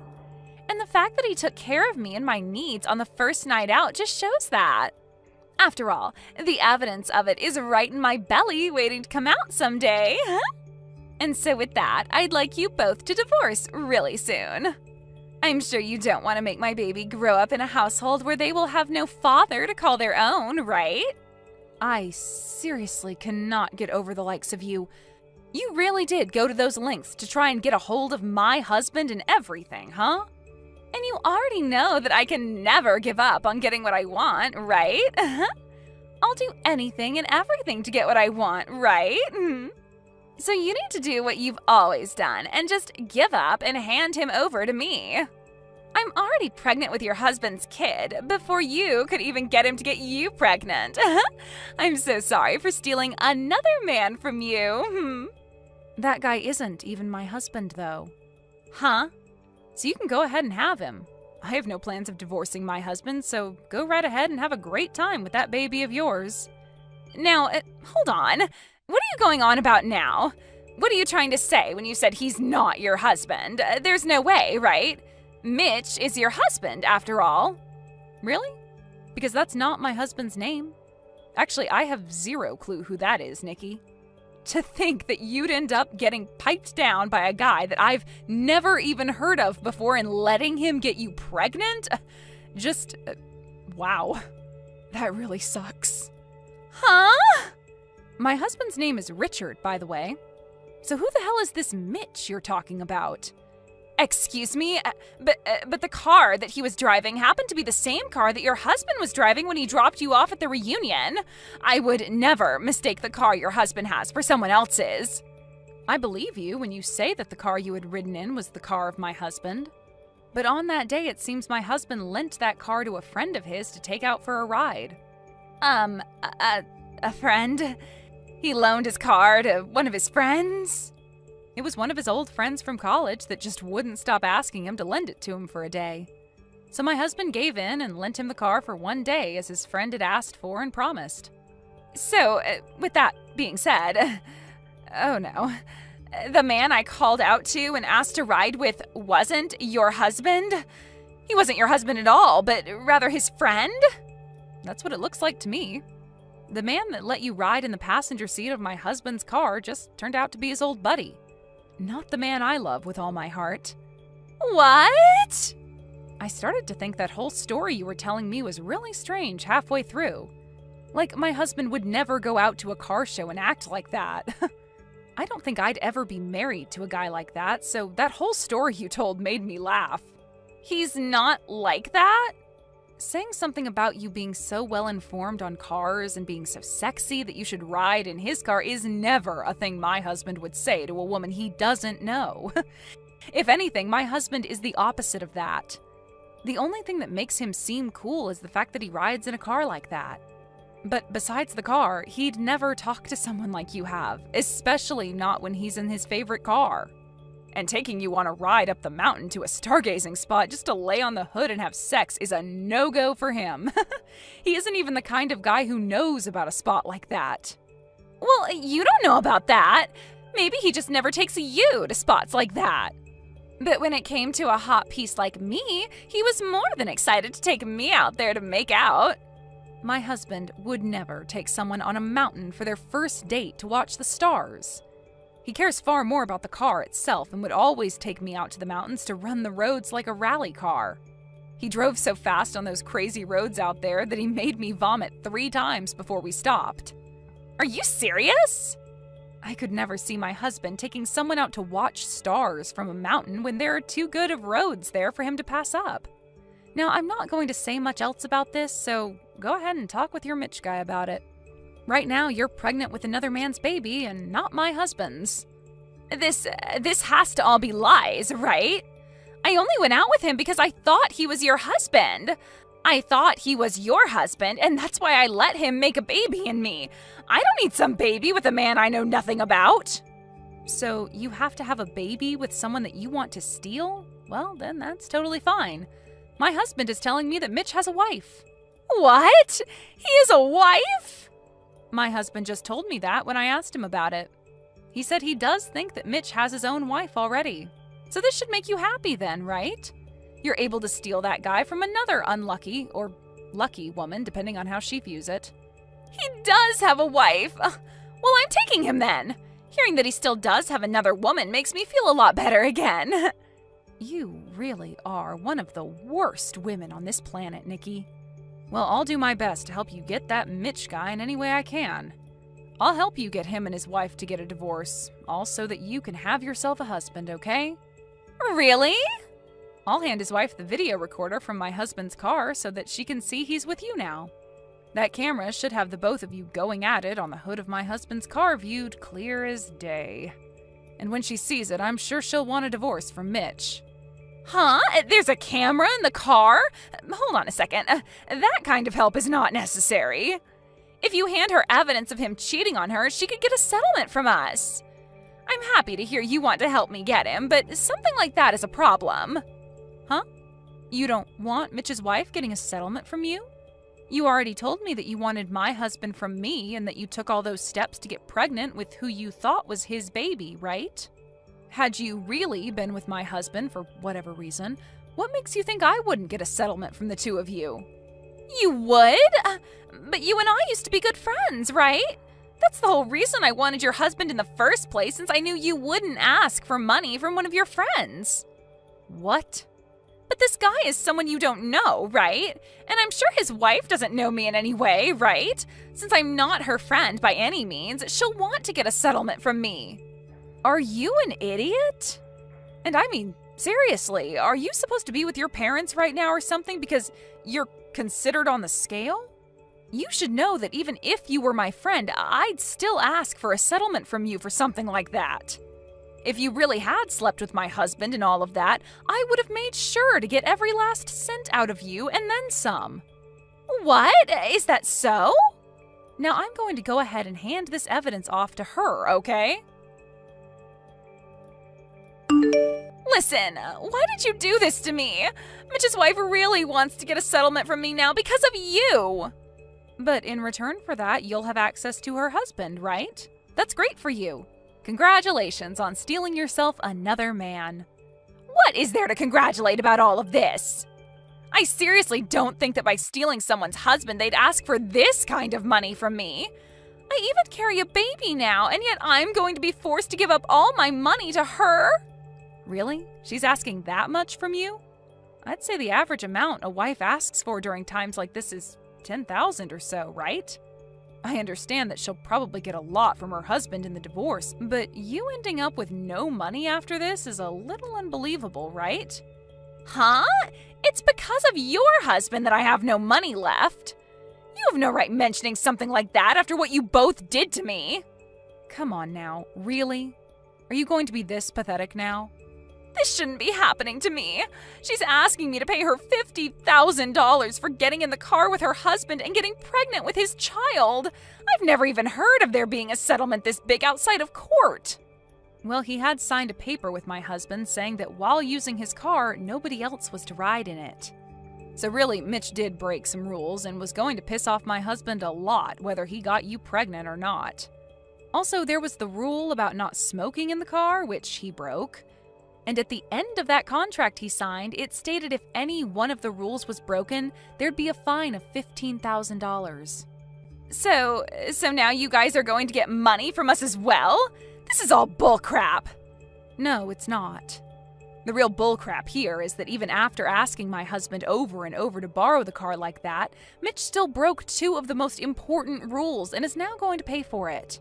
[SPEAKER 2] And the fact that he took care of me and my needs on the first night out just shows that. After all, the evidence of it is right in my belly waiting to come out someday. And so with that, I'd like you both to divorce really soon. I'm sure you don't want to make my baby grow up in a household where they will have no father to call their own, right?
[SPEAKER 1] I seriously cannot get over the likes of you. You really did go to those lengths to try and get a hold of my husband and everything, huh?
[SPEAKER 2] And you already know that I can never give up on getting what I want, right? I'll do anything and everything to get what I want, right? So you need to do what you've always done and just give up and hand him over to me. I'm already pregnant with your husband's kid before you could even get him to get you pregnant. I'm so sorry for stealing another man from you.
[SPEAKER 1] That guy isn't even my husband, though.
[SPEAKER 2] Huh?
[SPEAKER 1] So you can go ahead and have him. I have no plans of divorcing my husband, so go right ahead and have a great time with that baby of yours.
[SPEAKER 2] Now, hold on. What are you going on about now? What are you trying to say when you said he's not your husband? There's no way, right? Mitch is your husband, after all.
[SPEAKER 1] Really? Because that's not my husband's name. Actually, I have zero clue who that is, Nikki. To think that you'd end up getting piped down by a guy that I've never even heard of before and letting him get you pregnant? Wow. That really sucks.
[SPEAKER 2] Huh?
[SPEAKER 1] My husband's name is Richard, by the way. So who the hell is this Mitch you're talking about?
[SPEAKER 2] Excuse me, but the car that he was driving happened to be the same car that your husband was driving when he dropped you off at the reunion. I would never mistake the car your husband has for someone else's.
[SPEAKER 1] I believe you when you say that the car you had ridden in was the car of my husband. But on that day, it seems my husband lent that car to a friend of his to take out for a ride.
[SPEAKER 2] A friend? He loaned his car to one of his friends?
[SPEAKER 1] It was one of his old friends from college that just wouldn't stop asking him to lend it to him for a day. So my husband gave in and lent him the car for one day as his friend had asked for and promised.
[SPEAKER 2] So, with that being said, oh no, the man I called out to and asked to ride with wasn't your husband? He wasn't your husband at all, but rather his friend?
[SPEAKER 1] That's what it looks like to me. The man that let you ride in the passenger seat of my husband's car just turned out to be his old buddy. Not the man I love with all my heart.
[SPEAKER 2] What?
[SPEAKER 1] I started to think that whole story you were telling me was really strange halfway through. Like my husband would never go out to a car show and act like that. I don't think I'd ever be married to a guy like that, so that whole story you told made me laugh.
[SPEAKER 2] He's not like that?
[SPEAKER 1] Saying something about you being so well informed on cars and being so sexy that you should ride in his car is never a thing my husband would say to a woman he doesn't know. If anything, my husband is the opposite of that. The only thing that makes him seem cool is the fact that he rides in a car like that. But besides the car, he'd never talk to someone like you have, especially not when he's in his favorite car. And taking you on a ride up the mountain to a stargazing spot just to lay on the hood and have sex is a no-go for him. He isn't even the kind of guy who knows about a spot like that.
[SPEAKER 2] Well, you don't know about that. Maybe he just never takes you to spots like that. But when it came to a hot piece like me, he was more than excited to take me out there to make out.
[SPEAKER 1] My husband would never take someone on a mountain for their first date to watch the stars. He cares far more about the car itself and would always take me out to the mountains to run the roads like a rally car. He drove so fast on those crazy roads out there that he made me vomit 3 times before we stopped.
[SPEAKER 2] Are you serious?
[SPEAKER 1] I could never see my husband taking someone out to watch stars from a mountain when there are too good of roads there for him to pass up. Now, I'm not going to say much else about this, so go ahead and talk with your Mitch guy about it. Right now, you're pregnant with another man's baby and not my husband's.
[SPEAKER 2] This has to all be lies, right? I only went out with him because I thought he was your husband. I thought he was your husband, and that's why I let him make a baby in me. I don't need some baby with a man I know nothing about.
[SPEAKER 1] So you have to have a baby with someone that you want to steal? Well, then that's totally fine. My husband is telling me that Mitch has a wife.
[SPEAKER 2] What? He has a wife?
[SPEAKER 1] My husband just told me that when I asked him about it. He said he does think that Mitch has his own wife already. So this should make you happy then, right? You're able to steal that guy from another unlucky or lucky woman, depending on how she views it.
[SPEAKER 2] He does have a wife. Well, I'm taking him then. Hearing that he still does have another woman makes me feel a lot better again.
[SPEAKER 1] You really are one of the worst women on this planet, Nikki. Well, I'll do my best to help you get that Mitch guy in any way I can. I'll help you get him and his wife to get a divorce, all so that you can have yourself a husband, okay?
[SPEAKER 2] Really?
[SPEAKER 1] I'll hand his wife the video recorder from my husband's car so that she can see he's with you now. That camera should have the both of you going at it on the hood of my husband's car viewed clear as day. And when she sees it, I'm sure she'll want a divorce from Mitch.
[SPEAKER 2] Huh? There's a camera in the car? Hold on a second. That kind of help is not necessary. If you hand her evidence of him cheating on her, she could get a settlement from us. I'm happy to hear you want to help me get him, but something like that is a problem.
[SPEAKER 1] Huh? You don't want Mitch's wife getting a settlement from you? You already told me that you wanted my husband from me and that you took all those steps to get pregnant with who you thought was his baby, right? Had you really been with my husband for whatever reason, what makes you think I wouldn't get a settlement from the two of you?
[SPEAKER 2] You would? But you and I used to be good friends, right? That's the whole reason I wanted your husband in the first place, since I knew you wouldn't ask for money from one of your friends.
[SPEAKER 1] What?
[SPEAKER 2] But this guy is someone you don't know, right? And I'm sure his wife doesn't know me in any way, right? Since I'm not her friend by any means, she'll want to get a settlement from me.
[SPEAKER 1] Are you an idiot? And I mean, seriously, are you supposed to be with your parents right now or something because you're considered on the scale? You should know that even if you were my friend, I'd still ask for a settlement from you for something like that. If you really had slept with my husband and all of that, I would have made sure to get every last cent out of you and then some.
[SPEAKER 2] What? Is that so?
[SPEAKER 1] Now I'm going to go ahead and hand this evidence off to her, okay?
[SPEAKER 2] Listen, why did you do this to me? Mitch's wife really wants to get a settlement from me now because of you.
[SPEAKER 1] But in return for that, you'll have access to her husband, right? That's great for you. Congratulations on stealing yourself another man.
[SPEAKER 2] What is there to congratulate about all of this? I seriously don't think that by stealing someone's husband, they'd ask for this kind of money from me. I even carry a baby now, and yet I'm going to be forced to give up all my money to her?
[SPEAKER 1] Really? She's asking that much from you? I'd say the average amount a wife asks for during times like this is $10,000 or so, right? I understand that she'll probably get a lot from her husband in the divorce, but you ending up with no money after this is a little unbelievable, right?
[SPEAKER 2] Huh? It's because of your husband that I have no money left. You have no right mentioning something like that after what you both did to me.
[SPEAKER 1] Come on now, really? Are you going to be this pathetic now?
[SPEAKER 2] This shouldn't be happening to me. She's asking me to pay her $50,000 for getting in the car with her husband and getting pregnant with his child. I've never even heard of there being a settlement this big outside of court.
[SPEAKER 1] Well, he had signed a paper with my husband saying that while using his car, nobody else was to ride in it. So really, Mitch did break some rules and was going to piss off my husband a lot, whether he got you pregnant or not. Also, there was the rule about not smoking in the car, which he broke. And at the end of that contract he signed, it stated if any one of the rules was broken, there'd be a fine of $15,000.
[SPEAKER 2] So now you guys are going to get money from us as well? This is all bullcrap.
[SPEAKER 1] No, it's not. The real bullcrap here is that even after asking my husband over and over to borrow the car like that, Mitch still broke two of the most important rules and is now going to pay for it.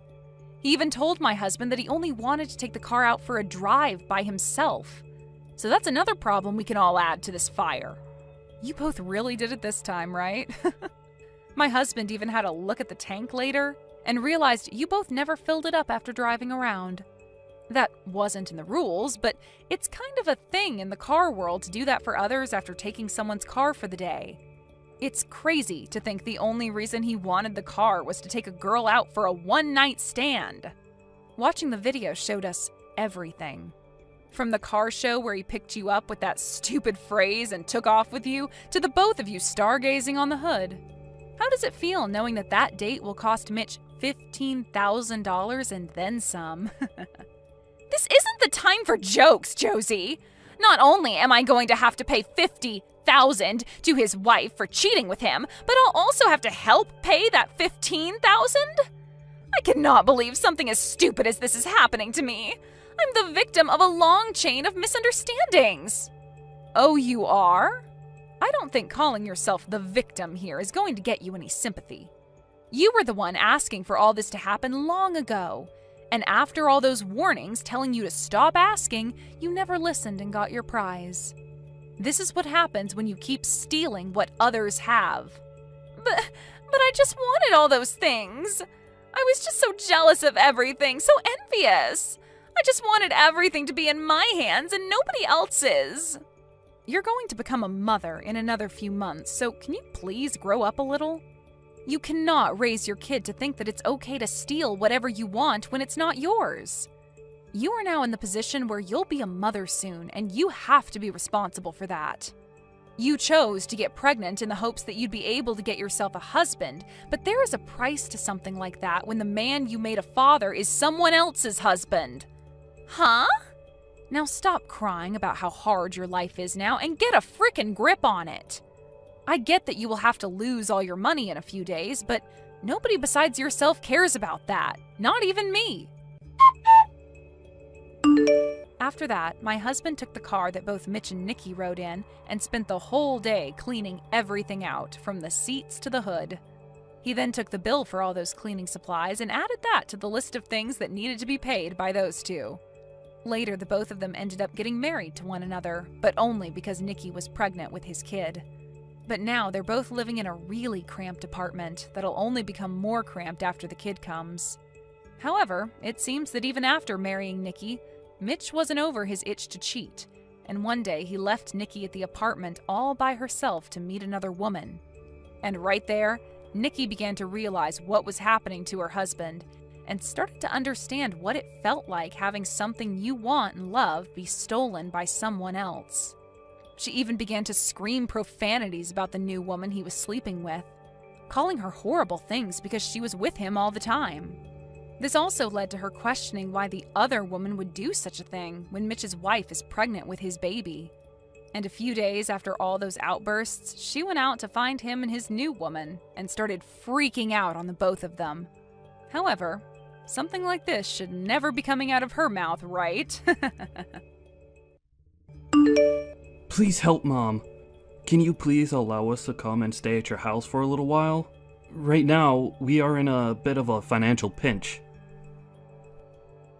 [SPEAKER 1] He even told my husband that he only wanted to take the car out for a drive by himself. So that's another problem we can all add to this fire. You both really did it this time, right? My husband even had a look at the tank later and realized you both never filled it up after driving around. That wasn't in the rules, but it's kind of a thing in the car world to do that for others after taking someone's car for the day. It's crazy to think the only reason he wanted the car was to take a girl out for a one-night stand. Watching the video showed us everything. From the car show where he picked you up with that stupid phrase and took off with you, to the both of you stargazing on the hood. How does it feel knowing that that date will cost Mitch $15,000 and then some?
[SPEAKER 2] This isn't the time for jokes, Josie. Not only am I going to have to pay $50,000 to his wife for cheating with him, but I'll also have to help pay that $15,000? I cannot believe something as stupid as this is happening to me. I'm the victim of a long chain of misunderstandings.
[SPEAKER 1] Oh, you are? I don't think calling yourself the victim here is going to get you any sympathy. You were the one asking for all this to happen long ago. And after all those warnings telling you to stop asking, you never listened and got your prize. This is what happens when you keep stealing what others have.
[SPEAKER 2] But I just wanted all those things. I was just so jealous of everything, so envious. I just wanted everything to be in my hands and nobody else's.
[SPEAKER 1] You're going to become a mother in another few months, so can you please grow up a little? You cannot raise your kid to think that it's okay to steal whatever you want when it's not yours. You are now in the position where you'll be a mother soon, and you have to be responsible for that. You chose to get pregnant in the hopes that you'd be able to get yourself a husband, but there is a price to something like that when the man you made a father is someone else's husband.
[SPEAKER 2] Huh?
[SPEAKER 1] Now stop crying about how hard your life is now and get a frickin' grip on it. I get that you will have to lose all your money in a few days, but nobody besides yourself cares about that. Not even me. After that, my husband took the car that both Mitch and Nikki rode in and spent the whole day cleaning everything out, from the seats to the hood. He then took the bill for all those cleaning supplies and added that to the list of things that needed to be paid by those two. Later, the both of them ended up getting married to one another, but only because Nikki was pregnant with his kid. But now they're both living in a really cramped apartment that'll only become more cramped after the kid comes. However, it seems that even after marrying Nikki, Mitch wasn't over his itch to cheat, and one day he left Nikki at the apartment all by herself to meet another woman. And right there, Nikki began to realize what was happening to her husband and started to understand what it felt like having something you want and love be stolen by someone else. She even began to scream profanities about the new woman he was sleeping with, calling her horrible things because she was with him all the time. This also led to her questioning why the other woman would do such a thing when Mitch's wife is pregnant with his baby. And a few days after all those outbursts, she went out to find him and his new woman and started freaking out on the both of them. However, something like this should never be coming out of her mouth, right?
[SPEAKER 5] Please help, Mom. Can you please allow us to come and stay at your house for a little while? Right now, we are in a bit of a financial pinch.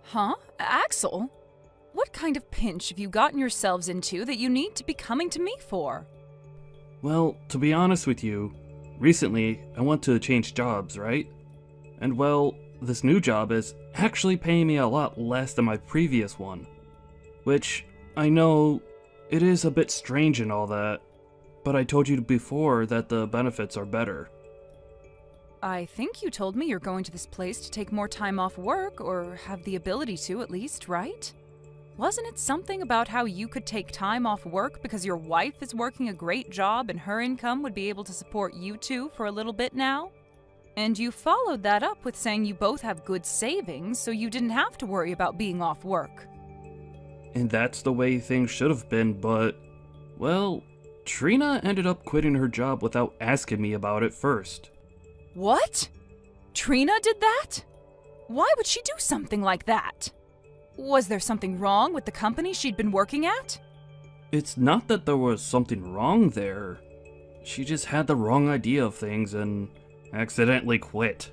[SPEAKER 1] Huh? Axel? What kind of pinch have you gotten yourselves into that you need to be coming to me for?
[SPEAKER 5] Well, to be honest with you, recently I want to change jobs, right? And well, this new job is actually paying me a lot less than my previous one. Which, I know, it is a bit strange and all that, but I told you before that the benefits are better.
[SPEAKER 1] I think you told me you're going to this place to take more time off work, or have the ability to at least, right? Wasn't it something about how you could take time off work because your wife is working a great job and her income would be able to support you two for a little bit now? And you followed that up with saying you both have good savings, so you didn't have to worry about being off work.
[SPEAKER 5] And that's the way things should have been, but, well, Trina ended up quitting her job without asking me about it first.
[SPEAKER 1] What? Trina did that? Why would she do something like that? Was there something wrong with the company she'd been working at?
[SPEAKER 5] It's not that there was something wrong there. She just had the wrong idea of things and accidentally quit.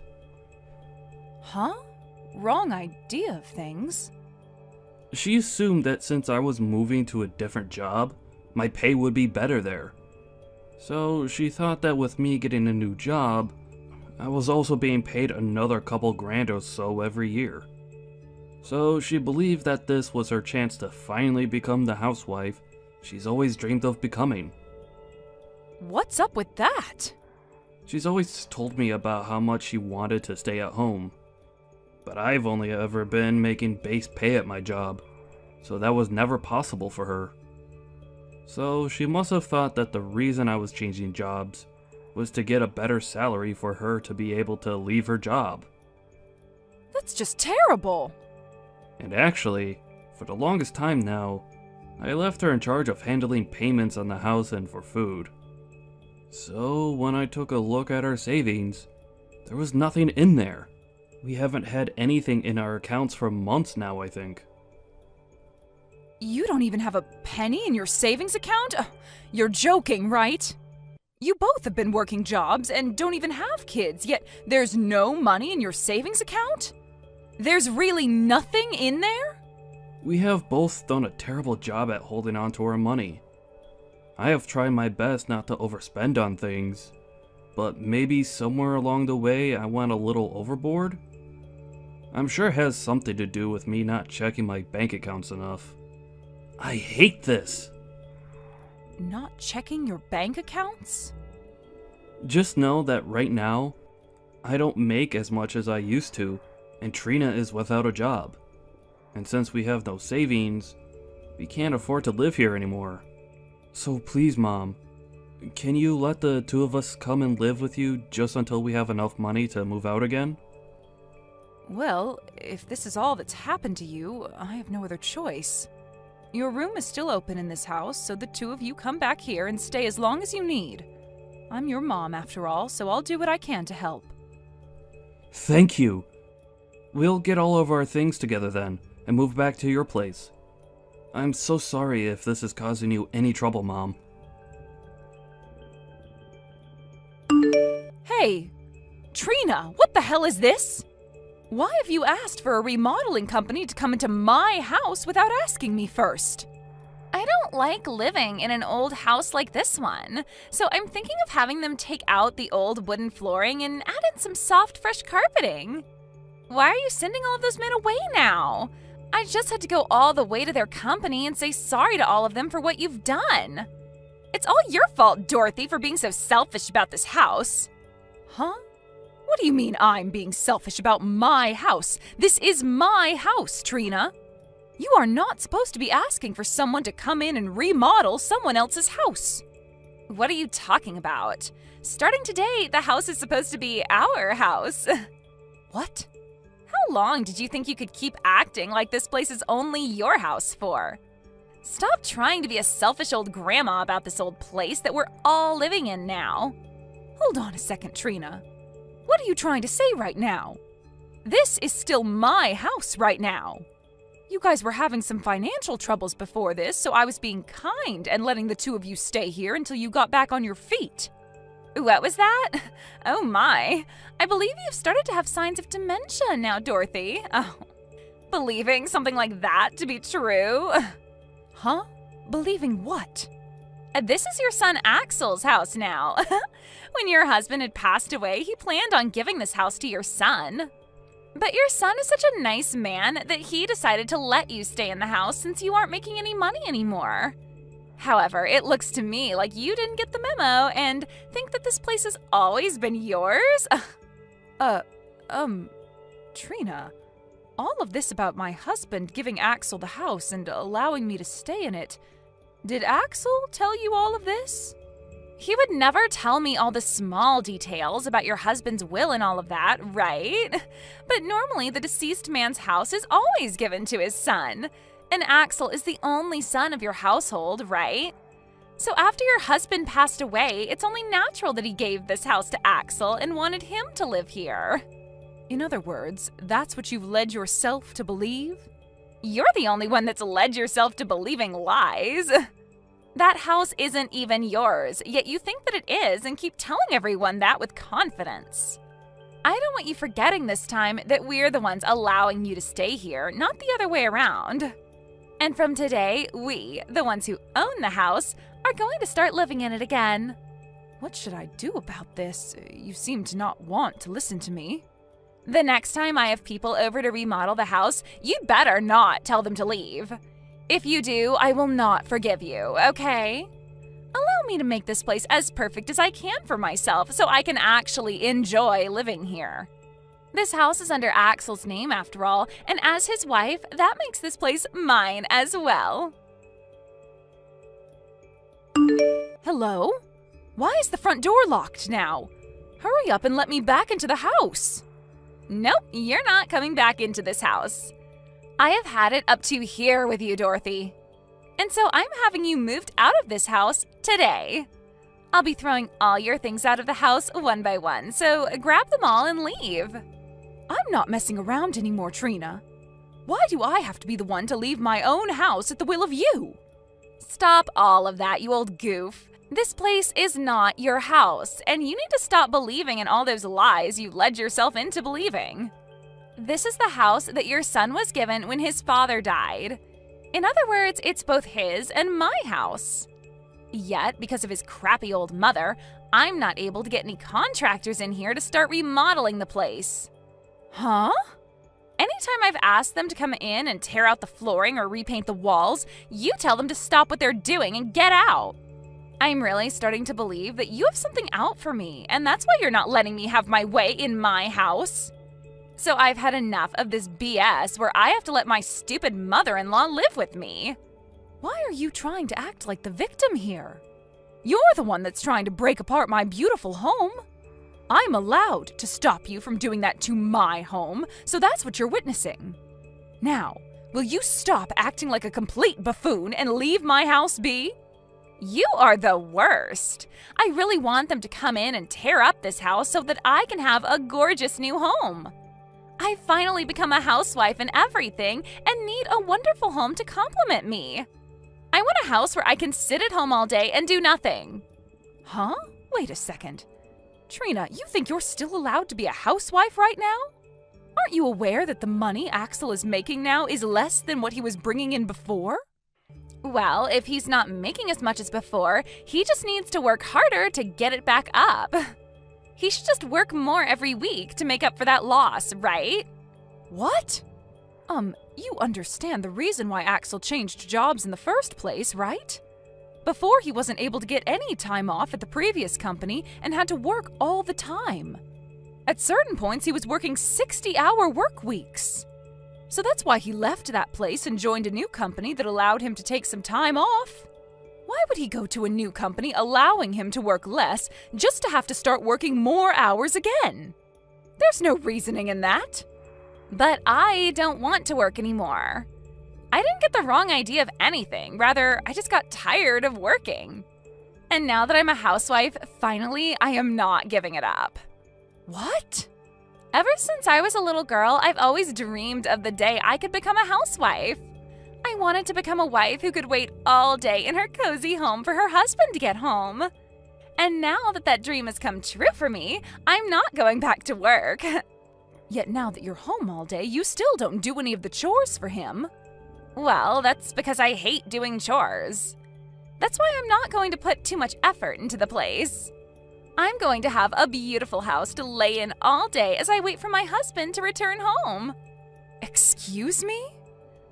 [SPEAKER 1] Huh? Wrong idea of things?
[SPEAKER 5] She assumed that since I was moving to a different job, my pay would be better there. So she thought that with me getting a new job, I was also being paid another couple grand or so every year. So she believed that this was her chance to finally become the housewife she's always dreamed of becoming.
[SPEAKER 1] What's up with that?
[SPEAKER 5] She's always told me about how much she wanted to stay at home. But I've only ever been making base pay at my job, so that was never possible for her. So she must have thought that the reason I was changing jobs was to get a better salary for her to be able to leave her job.
[SPEAKER 1] That's just terrible.
[SPEAKER 5] And actually, for the longest time now, I left her in charge of handling payments on the house and for food. So when I took a look at our savings, there was nothing in there. We haven't had anything in our accounts for months now, I think.
[SPEAKER 1] You don't even have a penny in your savings account? You're joking, right? You both have been working jobs and don't even have kids, yet there's no money in your savings account? There's really nothing in there?
[SPEAKER 5] We have both done a terrible job at holding on to our money. I have tried my best not to overspend on things, but maybe somewhere along the way I went a little overboard? I'm sure it has something to do with me not checking my bank accounts enough. I hate this!
[SPEAKER 1] Not checking your bank accounts?
[SPEAKER 5] Just know that right now, I don't make as much as I used to, and Trina is without a job. And since we have no savings, we can't afford to live here anymore. So please, Mom, can you let the two of us come and live with you just until we have enough money to move out again?
[SPEAKER 1] Well, if this is all that's happened to you, I have no other choice. Your room is still open in this house, so the two of you come back here and stay as long as you need. I'm your mom, after all, so I'll do what I can to help.
[SPEAKER 5] Thank you. We'll get all of our things together then, and move back to your place. I'm so sorry if this is causing you any trouble, Mom.
[SPEAKER 1] Hey! Trina, what the hell is this? Why have you asked for a remodeling company to come into my house without asking me first?
[SPEAKER 2] I don't like living in an old house like this one, so I'm thinking of having them take out the old wooden flooring and add in some soft, fresh carpeting. Why are you sending all of those men away now? I just had to go all the way to their company and say sorry to all of them for what you've done. It's all your fault, Dorothy, for being so selfish about this house.
[SPEAKER 1] Huh? What do you mean I'm being selfish about my house? This is my house, Trina. You are not supposed to be asking for someone to come in and remodel someone else's house.
[SPEAKER 2] What are you talking about? Starting today, the house is supposed to be our house.
[SPEAKER 1] What?
[SPEAKER 2] How long did you think you could keep acting like this place is only your house for? Stop trying to be a selfish old grandma about this old place that we're all living in now.
[SPEAKER 1] Hold on a second, Trina. What are you trying to say right now? This is still my house right now.
[SPEAKER 2] You guys were having some financial troubles before this, so I was being kind and letting the two of you stay here until you got back on your feet. What was that? Oh my. I believe you've started to have signs of dementia now, Dorothy. Oh, believing something like that to be true? Huh? Believing what? This is your son Axel's house now. When your husband had passed away, he planned on giving this house to your son. But your son is such a nice man that he decided to let you stay in the house since you aren't making any money anymore. However, it looks to me like you didn't get the memo and think that this place has always been yours.
[SPEAKER 1] Trina, all of this about my husband giving Axel the house and allowing me to stay in it. Did Axel tell you all of this?
[SPEAKER 2] He would never tell me all the small details about your husband's will and all of that, right? But normally the deceased man's house is always given to his son. And Axel is the only son of your household, right? So after your husband passed away, it's only natural that he gave this house to Axel and wanted him to live here.
[SPEAKER 1] In other words, that's what you've led yourself to believe?
[SPEAKER 2] You're the only one that's led yourself to believing lies. That house isn't even yours, yet you think that it is and keep telling everyone that with confidence. I don't want you forgetting this time that we're the ones allowing you to stay here, not the other way around. And from today, we, the ones who own the house, are going to start living in it again.
[SPEAKER 1] What should I do about this? You seem to not want to listen to me.
[SPEAKER 2] The next time I have people over to remodel the house, you'd better not tell them to leave. If you do, I will not forgive you, okay? Allow me to make this place as perfect as I can for myself so I can actually enjoy living here. This house is under Axel's name after all, and as his wife, that makes this place mine as well.
[SPEAKER 1] Hello? Why is the front door locked now? Hurry up and let me back into the house.
[SPEAKER 2] Nope, you're not coming back into this house. I have had it up to here with you, Dorothy. And so I'm having you moved out of this house today. I'll be throwing all your things out of the house one by one, so grab them all and leave.
[SPEAKER 1] I'm not messing around anymore, Trina. Why do I have to be the one to leave my own house at the will of you?
[SPEAKER 2] Stop all of that, you old goof. This place is not your house, and you need to stop believing in all those lies you led yourself into believing. This is the house that your son was given when his father died. In other words, it's both his and my house. Yet, because of his crappy old mother, I'm not able to get any contractors in here to start remodeling the place.
[SPEAKER 1] Huh?
[SPEAKER 2] Anytime I've asked them to come in and tear out the flooring or repaint the walls, you tell them to stop what they're doing and get out. I'm really starting to believe that you have something out for me, and that's why you're not letting me have my way in my house. So I've had enough of this BS where I have to let my stupid mother-in-law live with me.
[SPEAKER 1] Why are you trying to act like the victim here? You're the one that's trying to break apart my beautiful home. I'm allowed to stop you from doing that to my home, so that's what you're witnessing. Now, will you stop acting like a complete buffoon and leave my house be?
[SPEAKER 2] You are the worst. I really want them to come in and tear up this house so that I can have a gorgeous new home. I've finally become a housewife and everything and need a wonderful home to complement me. I want a house where I can sit at home all day and do nothing.
[SPEAKER 1] Huh? Wait a second. Trina, you think you're still allowed to be a housewife right now? Aren't you aware that the money Axel is making now is less than what he was bringing in before?
[SPEAKER 2] Well, if he's not making as much as before, he just needs to work harder to get it back up. He should just work more every week to make up for that loss, right?
[SPEAKER 1] What? You understand the reason why Axel changed jobs in the first place, right? Before, he wasn't able to get any time off at the previous company and had to work all the time. At certain points, he was working 60-hour work weeks. So that's why he left that place and joined a new company that allowed him to take some time off. Why would he go to a new company allowing him to work less just to have to start working more hours again? There's no reasoning in that.
[SPEAKER 2] But I don't want to work anymore. I didn't get the wrong idea of anything. Rather, I just got tired of working. And now that I'm a housewife, finally, I am not giving it up.
[SPEAKER 1] What?
[SPEAKER 2] Ever since I was a little girl, I've always dreamed of the day I could become a housewife. I wanted to become a wife who could wait all day in her cozy home for her husband to get home. And now that dream has come true for me, I'm not going back to work. Yet now that you're home all day, you still don't do any of the chores for him. Well, that's because I hate doing chores. That's why I'm not going to put too much effort into the place. I'm going to have a beautiful house to lay in all day as I wait for my husband to return home. Excuse me?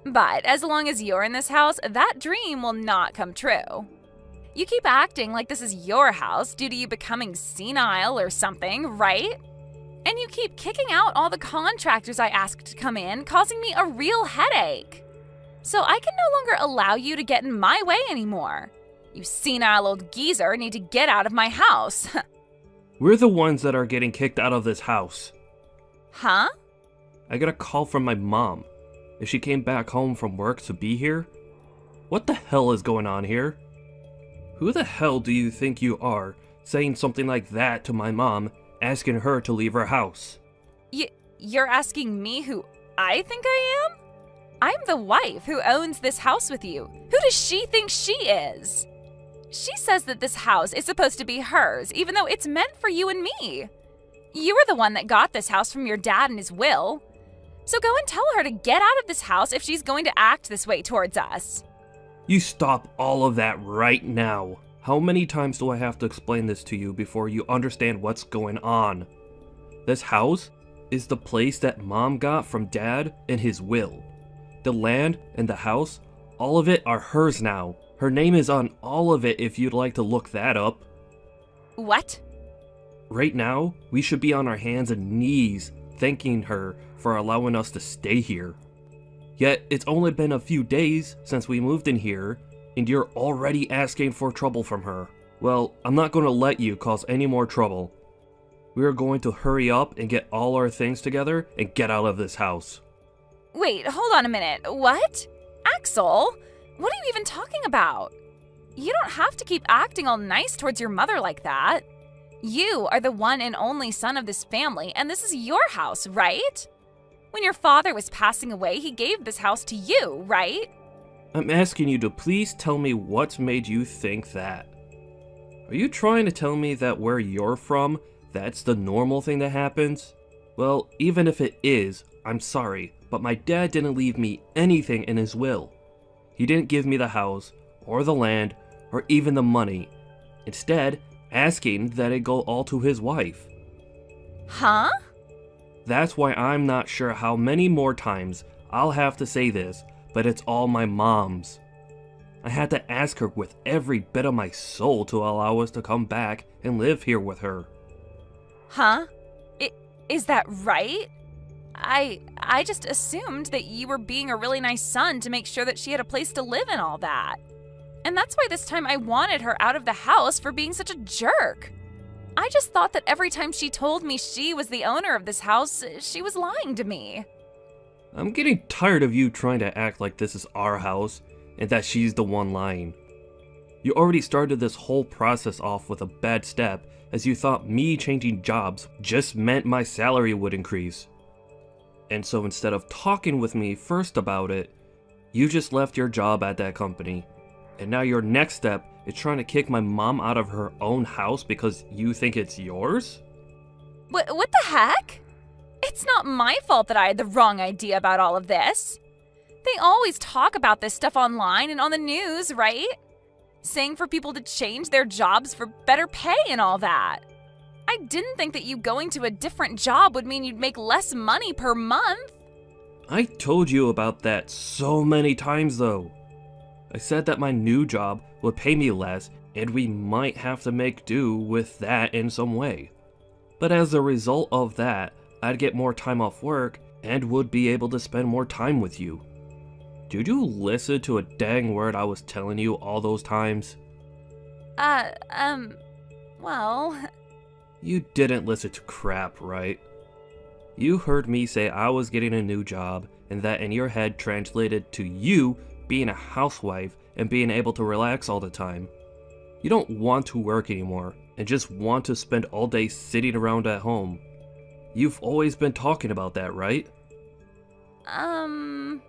[SPEAKER 2] But as long as you're in this house, that dream will not come true. You keep acting like this is your house due to you becoming senile or something, right? And you keep kicking out all the contractors I asked to come in, causing me a real headache. So I can no longer allow you to get in my way anymore. You senile old geezer need to get out of my house.
[SPEAKER 5] We're the ones that are getting kicked out of this house.
[SPEAKER 2] Huh?
[SPEAKER 5] I got a call from my mom. If she came back home from work to be here? What the hell is going on here? Who the hell do you think you are, saying something like that to my mom, asking her to leave her house?
[SPEAKER 2] You're asking me who I think I am? I'm the wife who owns this house with you. Who does she think she is? She says that this house is supposed to be hers, even though it's meant for you and me. You were the one that got this house from your dad in his will. So go and tell her to get out of this house if she's going to act this way towards us.
[SPEAKER 5] You stop all of that right now. How many times do I have to explain this to you before you understand what's going on? This house is the place that Mom got from Dad in his will. The land and the house, all of it are hers now. Her name is on all of it if you'd like to look that up.
[SPEAKER 2] What?
[SPEAKER 5] Right now, we should be on our hands and knees thanking her for allowing us to stay here. Yet, it's only been a few days since we moved in here, and you're already asking for trouble from her. Well, I'm not going to let you cause any more trouble. We are going to hurry up and get all our things together and get out of this house.
[SPEAKER 2] Wait, hold on a minute. What? Axel? What are you even talking about? You don't have to keep acting all nice towards your mother like that. You are the one and only son of this family, and this is your house, right? When your father was passing away, he gave this house to you, right?
[SPEAKER 5] I'm asking you to please tell me what's made you think that. Are you trying to tell me that where you're from, that's the normal thing that happens? Well, even if it is, I'm sorry, but my dad didn't leave me anything in his will. He didn't give me the house, or the land, or even the money. Instead, asking that it go all to his wife.
[SPEAKER 2] Huh?
[SPEAKER 5] That's why I'm not sure how many more times I'll have to say this, but it's all my mom's. I had to ask her with every bit of my soul to allow us to come back and live here with her.
[SPEAKER 2] Huh? Is that right? I just assumed that you were being a really nice son to make sure that she had a place to live and all that. And that's why this time I wanted her out of the house for being such a jerk. I just thought that every time she told me she was the owner of this house, she was lying to me.
[SPEAKER 5] I'm getting tired of you trying to act like this is our house and that she's the one lying. You already started this whole process off with a bad step, as you thought me changing jobs just meant my salary would increase. And so instead of talking with me first about it, you just left your job at that company. And now your next step is trying to kick my mom out of her own house because you think it's yours?
[SPEAKER 2] What the heck? It's not my fault that I had the wrong idea about all of this. They always talk about this stuff online and on the news, right? Saying for people to change their jobs for better pay and all that. I didn't think that you going to a different job would mean you'd make less money per month.
[SPEAKER 5] I told you about that so many times though. I said that my new job would pay me less and we might have to make do with that in some way. But as a result of that, I'd get more time off work and would be able to spend more time with you. Did you listen to a dang word I was telling you all those times?
[SPEAKER 2] Well...
[SPEAKER 5] You didn't listen to crap, right? You heard me say I was getting a new job, and that in your head translated to you being a housewife and being able to relax all the time. You don't want to work anymore, and just want to spend all day sitting around at home. You've always been talking about that, right? I'm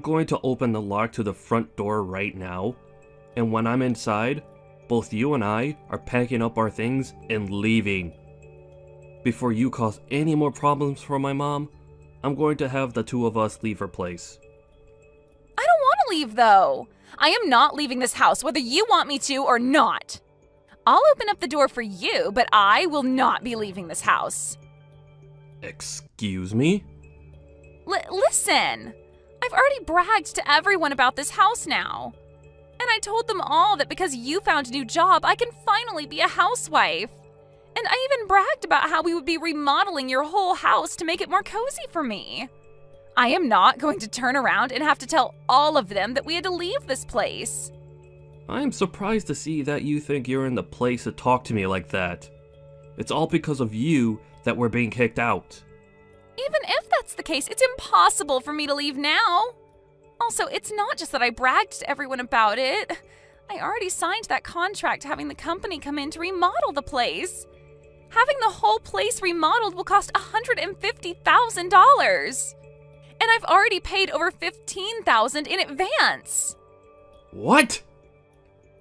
[SPEAKER 5] going to open the lock to the front door right now, and when I'm inside, both you and I are packing up our things and leaving. Before you cause any more problems for my mom, I'm going to have the two of us leave her place.
[SPEAKER 2] I don't want to leave, though. I am not leaving this house, whether you want me to or not. I'll open up the door for you, but I will not be leaving this house.
[SPEAKER 5] Excuse me?
[SPEAKER 2] Listen, I've already bragged to everyone about this house now. And I told them all that because you found a new job, I can finally be a housewife. And I even bragged about how we would be remodeling your whole house to make it more cozy for me. I am not going to turn around and have to tell all of them that we had to leave this place.
[SPEAKER 5] I'm surprised to see that you think you're in the place to talk to me like that. It's all because of you that we're being kicked out.
[SPEAKER 2] Even if that's the case, it's impossible for me to leave now. Also, it's not just that I bragged to everyone about it. I already signed that contract having the company come in to remodel the place. Having the whole place remodeled will cost $150,000. And I've already paid over $15,000 in advance.
[SPEAKER 5] What?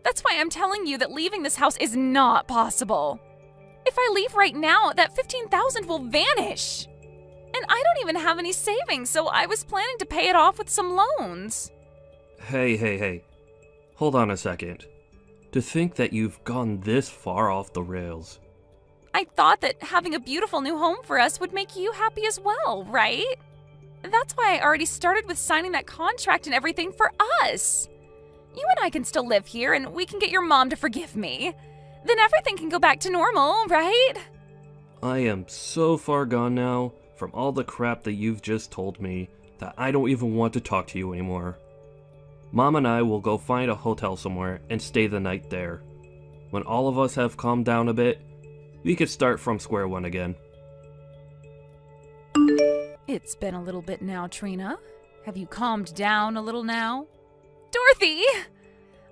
[SPEAKER 2] That's why I'm telling you that leaving this house is not possible. If I leave right now, that $15,000 will vanish. And I don't even have any savings, so I was planning to pay it off with some loans.
[SPEAKER 5] Hey. Hold on a second. To think that you've gone this far off the rails.
[SPEAKER 2] I thought that having a beautiful new home for us would make you happy as well, right? That's why I already started with signing that contract and everything for us. You and I can still live here, and we can get your mom to forgive me. Then everything can go back to normal, right?
[SPEAKER 5] I am so far gone now from all the crap that you've just told me that I don't even want to talk to you anymore. Mom and I will go find a hotel somewhere and stay the night there. When all of us have calmed down a bit, we could start from square one again.
[SPEAKER 1] It's been a little bit now, Trina. Have you calmed down a little now?
[SPEAKER 2] Dorothy!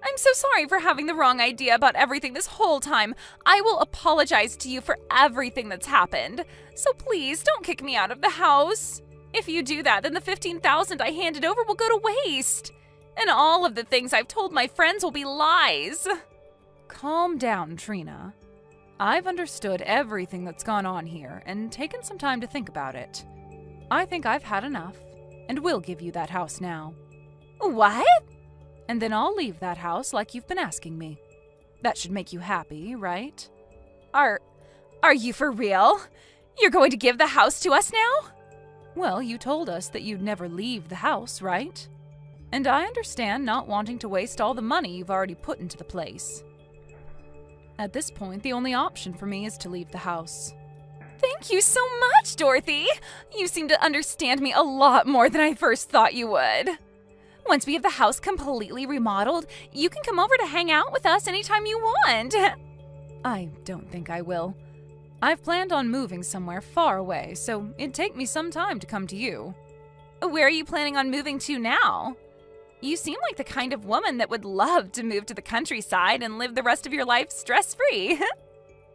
[SPEAKER 2] I'm so sorry for having the wrong idea about everything this whole time. I will apologize to you for everything that's happened. So please, don't kick me out of the house. If you do that, then the $15,000 I handed over will go to waste. And all of the things I've told my friends will be lies.
[SPEAKER 1] Calm down, Trina. I've understood everything that's gone on here and taken some time to think about it. I think I've had enough, and will give you that house now.
[SPEAKER 2] What?
[SPEAKER 1] And then I'll leave that house like you've been asking me. That should make you happy, right?
[SPEAKER 2] Are you for real? You're going to give the house to us now?
[SPEAKER 1] Well, you told us that you'd never leave the house, right? And I understand not wanting to waste all the money you've already put into the place. At this point, the only option for me is to leave the house.
[SPEAKER 2] Thank you so much, Dorothy. You seem to understand me a lot more than I first thought you would. Once we have the house completely remodeled, you can come over to hang out with us anytime you want.
[SPEAKER 1] I don't think I will. I've planned on moving somewhere far away, so it'd take me some time to come to you.
[SPEAKER 2] Where are you planning on moving to now? You seem like the kind of woman that would love to move to the countryside and live the rest of your life stress-free.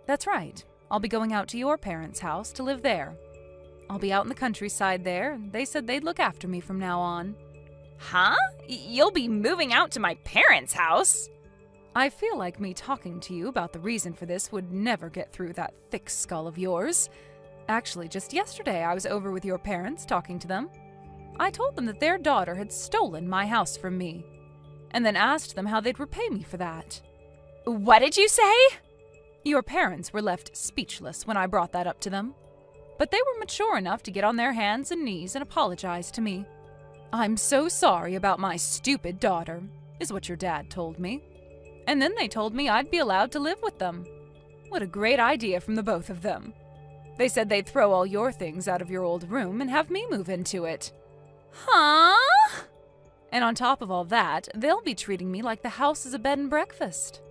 [SPEAKER 1] That's right. I'll be going out to your parents' house to live there. I'll be out in the countryside there, and they said they'd look after me from now on.
[SPEAKER 2] Huh? You'll be moving out to my parents' house?
[SPEAKER 1] I feel like me talking to you about the reason for this would never get through that thick skull of yours. Actually, just yesterday I was over with your parents talking to them. I told them that their daughter had stolen my house from me, and then asked them how they'd repay me for that.
[SPEAKER 2] What did you say?
[SPEAKER 1] Your parents were left speechless when I brought that up to them, but they were mature enough to get on their hands and knees and apologize to me. I'm so sorry about my stupid daughter, is what your dad told me. And then they told me I'd be allowed to live with them. What a great idea from the both of them. They said they'd throw all your things out of your old room and have me move into it.
[SPEAKER 2] Huh?
[SPEAKER 1] And on top of all that, they'll be treating me like the house is a bed and breakfast.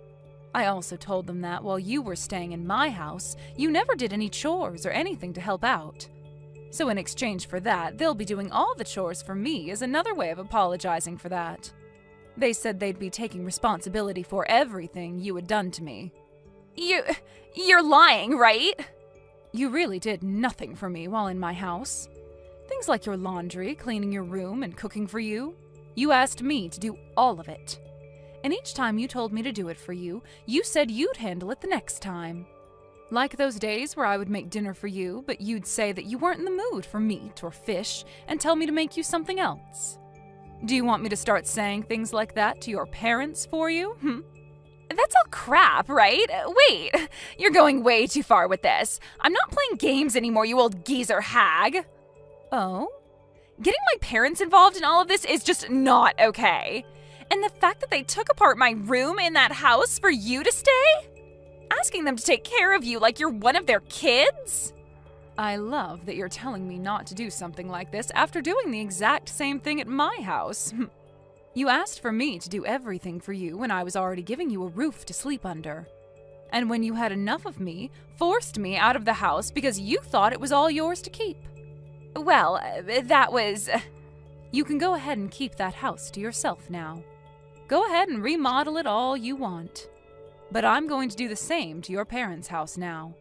[SPEAKER 1] I also told them that while you were staying in my house, you never did any chores or anything to help out. So in exchange for that, they'll be doing all the chores for me as another way of apologizing for that. They said they'd be taking responsibility for everything you had done to me.
[SPEAKER 2] You're lying, right?
[SPEAKER 1] You really did nothing for me while in my house. Things like your laundry, cleaning your room, and cooking for you. You asked me to do all of it. And each time you told me to do it for you, you said you'd handle it the next time. Like those days where I would make dinner for you, but you'd say that you weren't in the mood for meat or fish and tell me to make you something else. Do you want me to start saying things like that to your parents for you?
[SPEAKER 2] That's all crap, right? Wait, you're going way too far with this. I'm not playing games anymore, you old geezer hag.
[SPEAKER 1] Oh?
[SPEAKER 2] Getting my parents involved in all of this is just not okay. And the fact that they took apart my room in that house for you to stay? Asking them to take care of you like you're one of their kids?
[SPEAKER 1] I love that you're telling me not to do something like this after doing the exact same thing at my house. You asked for me to do everything for you when I was already giving you a roof to sleep under. And when you had enough of me, forced me out of the house because you thought it was all yours to keep.
[SPEAKER 2] Well, that was...
[SPEAKER 1] You can go ahead and keep that house to yourself now. Go ahead and remodel it all you want. But I'm going to do the same to your parents' house now.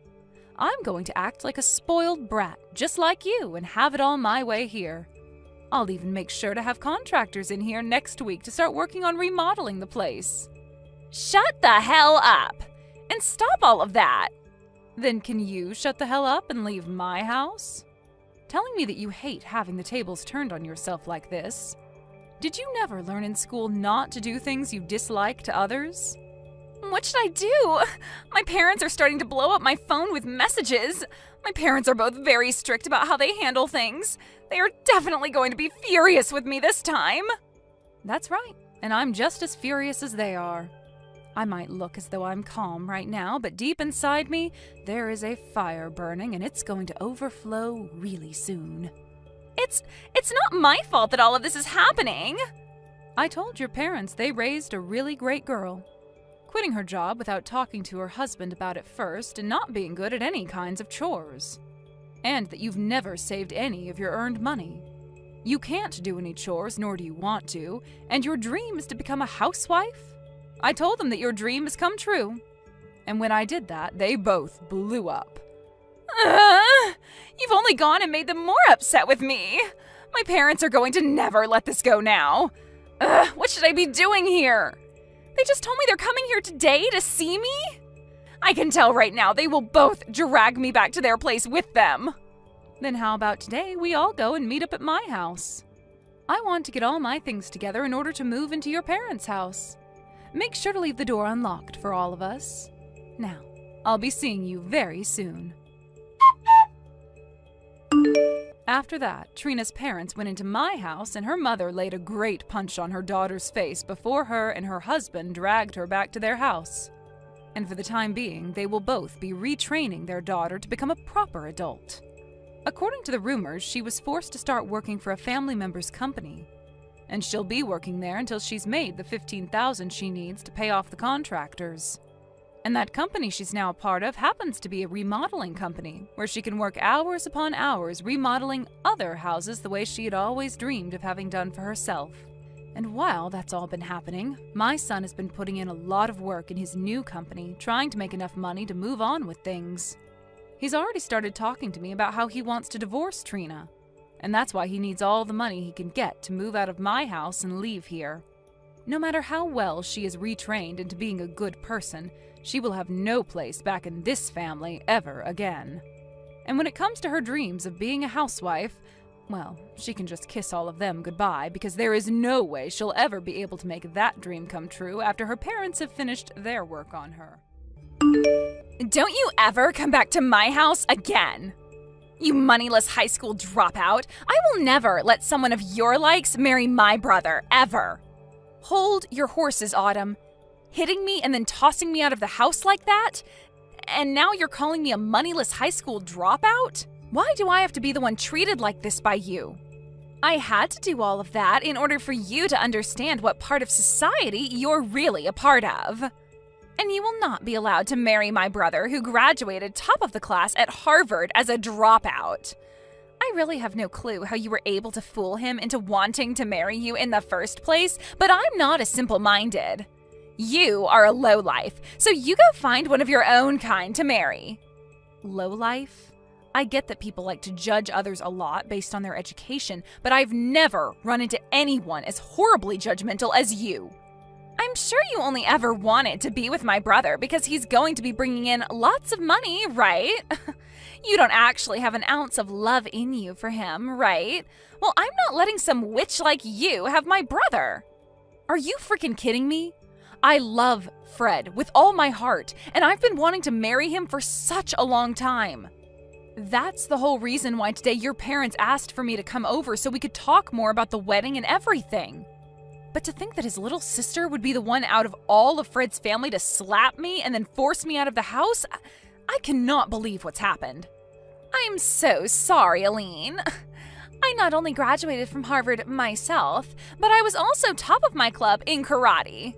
[SPEAKER 1] I'm going to act like a spoiled brat, just like you, and have it all my way here. I'll even make sure to have contractors in here next week to start working on remodeling the place.
[SPEAKER 2] Shut the hell up! And stop all of that!
[SPEAKER 1] Then can you shut the hell up and leave my house? Telling me that you hate having the tables turned on yourself like this. Did you never learn in school not to do things you dislike to others?
[SPEAKER 2] What should I do? My parents are starting to blow up my phone with messages. My parents are both very strict about how they handle things. They are definitely going to be furious with me this time.
[SPEAKER 1] That's right, and I'm just as furious as they are. I might look as though I'm calm right now, but deep inside me, there is a fire burning and it's going to overflow really soon.
[SPEAKER 2] It's not my fault that all of this is happening.
[SPEAKER 1] I told your parents they raised a really great girl. Quitting her job without talking to her husband about it first and not being good at any kinds of chores. And that you've never saved any of your earned money. You can't do any chores, nor do you want to, and your dream is to become a housewife? I told them that your dream has come true. And when I did that, they both blew up.
[SPEAKER 2] You've only gone and made them more upset with me. My parents are going to never let this go now. What should I be doing here? They just told me they're coming here today to see me? I can tell right now they will both drag me back to their place with them.
[SPEAKER 1] Then how about today we all go and meet up at my house? I want to get all my things together in order to move into your parents' house. Make sure to leave the door unlocked for all of us. Now, I'll be seeing you very soon. After that, Trina's parents went into my house and her mother laid a great punch on her daughter's face before her and her husband dragged her back to their house. And for the time being, they will both be retraining their daughter to become a proper adult. According to the rumors, she was forced to start working for a family member's company. And she'll be working there until she's made the $15,000 she needs to pay off the contractors. And that company she's now a part of happens to be a remodeling company, where she can work hours upon hours remodeling other houses the way she had always dreamed of having done for herself. And while that's all been happening, my son has been putting in a lot of work in his new company, trying to make enough money to move on with things. He's already started talking to me about how he wants to divorce Trina. And that's why he needs all the money he can get to move out of my house and leave here. No matter how well she is retrained into being a good person, she will have no place back in this family ever again. And when it comes to her dreams of being a housewife, well, she can just kiss all of them goodbye because there is no way she'll ever be able to make that dream come true after her parents have finished their work on her.
[SPEAKER 2] Don't you ever come back to my house again! You moneyless high school dropout! I will never let someone of your likes marry my brother, ever! Hold your horses, Autumn. Hitting me and then tossing me out of the house like that? And now you're calling me a moneyless high school dropout? Why do I have to be the one treated like this by you? I had to do all of that in order for you to understand what part of society you're really a part of. And you will not be allowed to marry my brother who graduated top of the class at Harvard as a dropout. I really have no clue how you were able to fool him into wanting to marry you in the first place, but I'm not as simple-minded. You are a lowlife, so you go find one of your own kind to marry.
[SPEAKER 1] Lowlife?
[SPEAKER 2] I get that people like to judge others a lot based on their education, but I've never run into anyone as horribly judgmental as you. I'm sure you only ever wanted to be with my brother because he's going to be bringing in lots of money, right? You don't actually have an ounce of love in you for him, right? Well, I'm not letting some witch like you have my brother. Are you freaking kidding me? I love Fred with all my heart, and I've been wanting to marry him for such a long time. That's the whole reason why today your parents asked for me to come over so we could talk more about the wedding and everything. But to think that his little sister would be the one out of all of Fred's family to slap me and then force me out of the house, I cannot believe what's happened. I'm so sorry, Aline. I not only graduated from Harvard myself, but I was also top of my club in karate.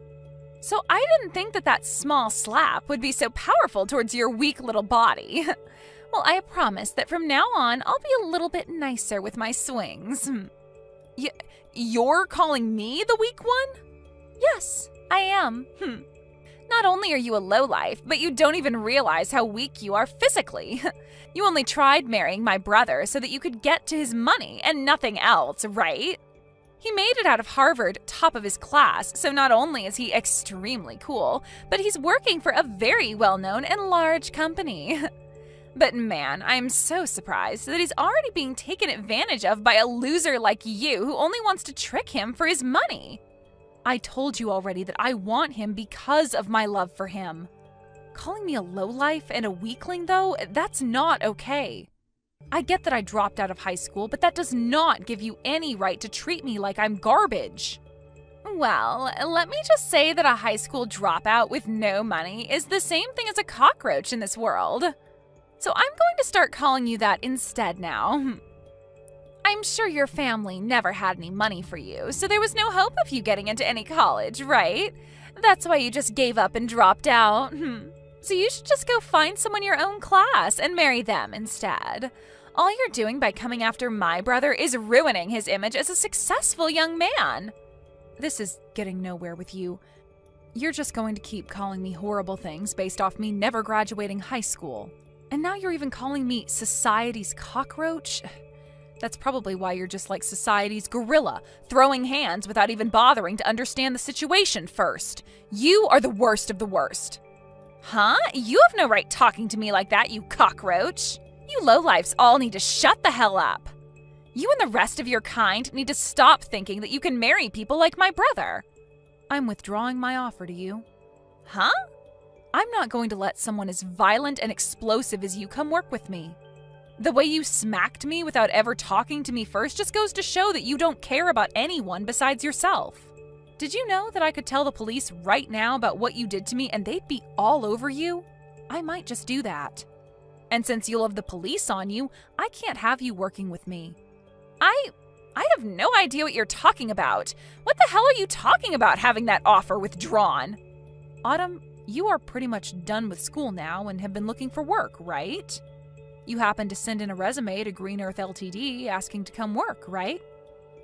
[SPEAKER 2] So I didn't think that small slap would be so powerful towards your weak little body. Well, I promise that from now on, I'll be a little bit nicer with my swings. You're calling me the weak one? Yes, I am. Not only are you a lowlife, but you don't even realize how weak you are physically. You only tried marrying my brother so that you could get to his money and nothing else, right? He made it out of Harvard, top of his class, so not only is he extremely cool, but he's working for a very well-known and large company. But man, I'm so surprised that he's already being taken advantage of by a loser like you who only wants to trick him for his money. I told you already that I want him because of my love for him. Calling me a lowlife and a weakling, though, that's not okay. I get that I dropped out of high school, but that does not give you any right to treat me like I'm garbage. Well, let me just say that a high school dropout with no money is the same thing as a cockroach in this world. So I'm going to start calling you that instead now. I'm sure your family never had any money for you, so there was no hope of you getting into any college, right? That's why you just gave up and dropped out. So you should just go find someone your own class and marry them instead. All you're doing by coming after my brother is ruining his image as a successful young man. This is getting nowhere with you. You're just going to keep calling me horrible things based off me never graduating high school. And now you're even calling me society's cockroach? That's probably why you're just like society's gorilla, throwing hands without even bothering to understand the situation first. You are the worst of the worst. Huh? You have no right talking to me like that, you cockroach. You lowlifes all need to shut the hell up. You and the rest of your kind need to stop thinking that you can marry people like my brother. I'm withdrawing my offer to you. Huh? I'm not going to let someone as violent and explosive as you come work with me. The way you smacked me without ever talking to me first just goes to show that you don't care about anyone besides yourself. Did you know that I could tell the police right now about what you did to me and they'd be all over you? I might just do that. And since you'll have the police on you, I can't have you working with me. I have no idea what you're talking about. What the hell are you talking about having that offer withdrawn? Autumn, you are pretty much done with school now and have been looking for work, right? You happened to send in a resume to Green Earth Ltd. Asking to come work, right?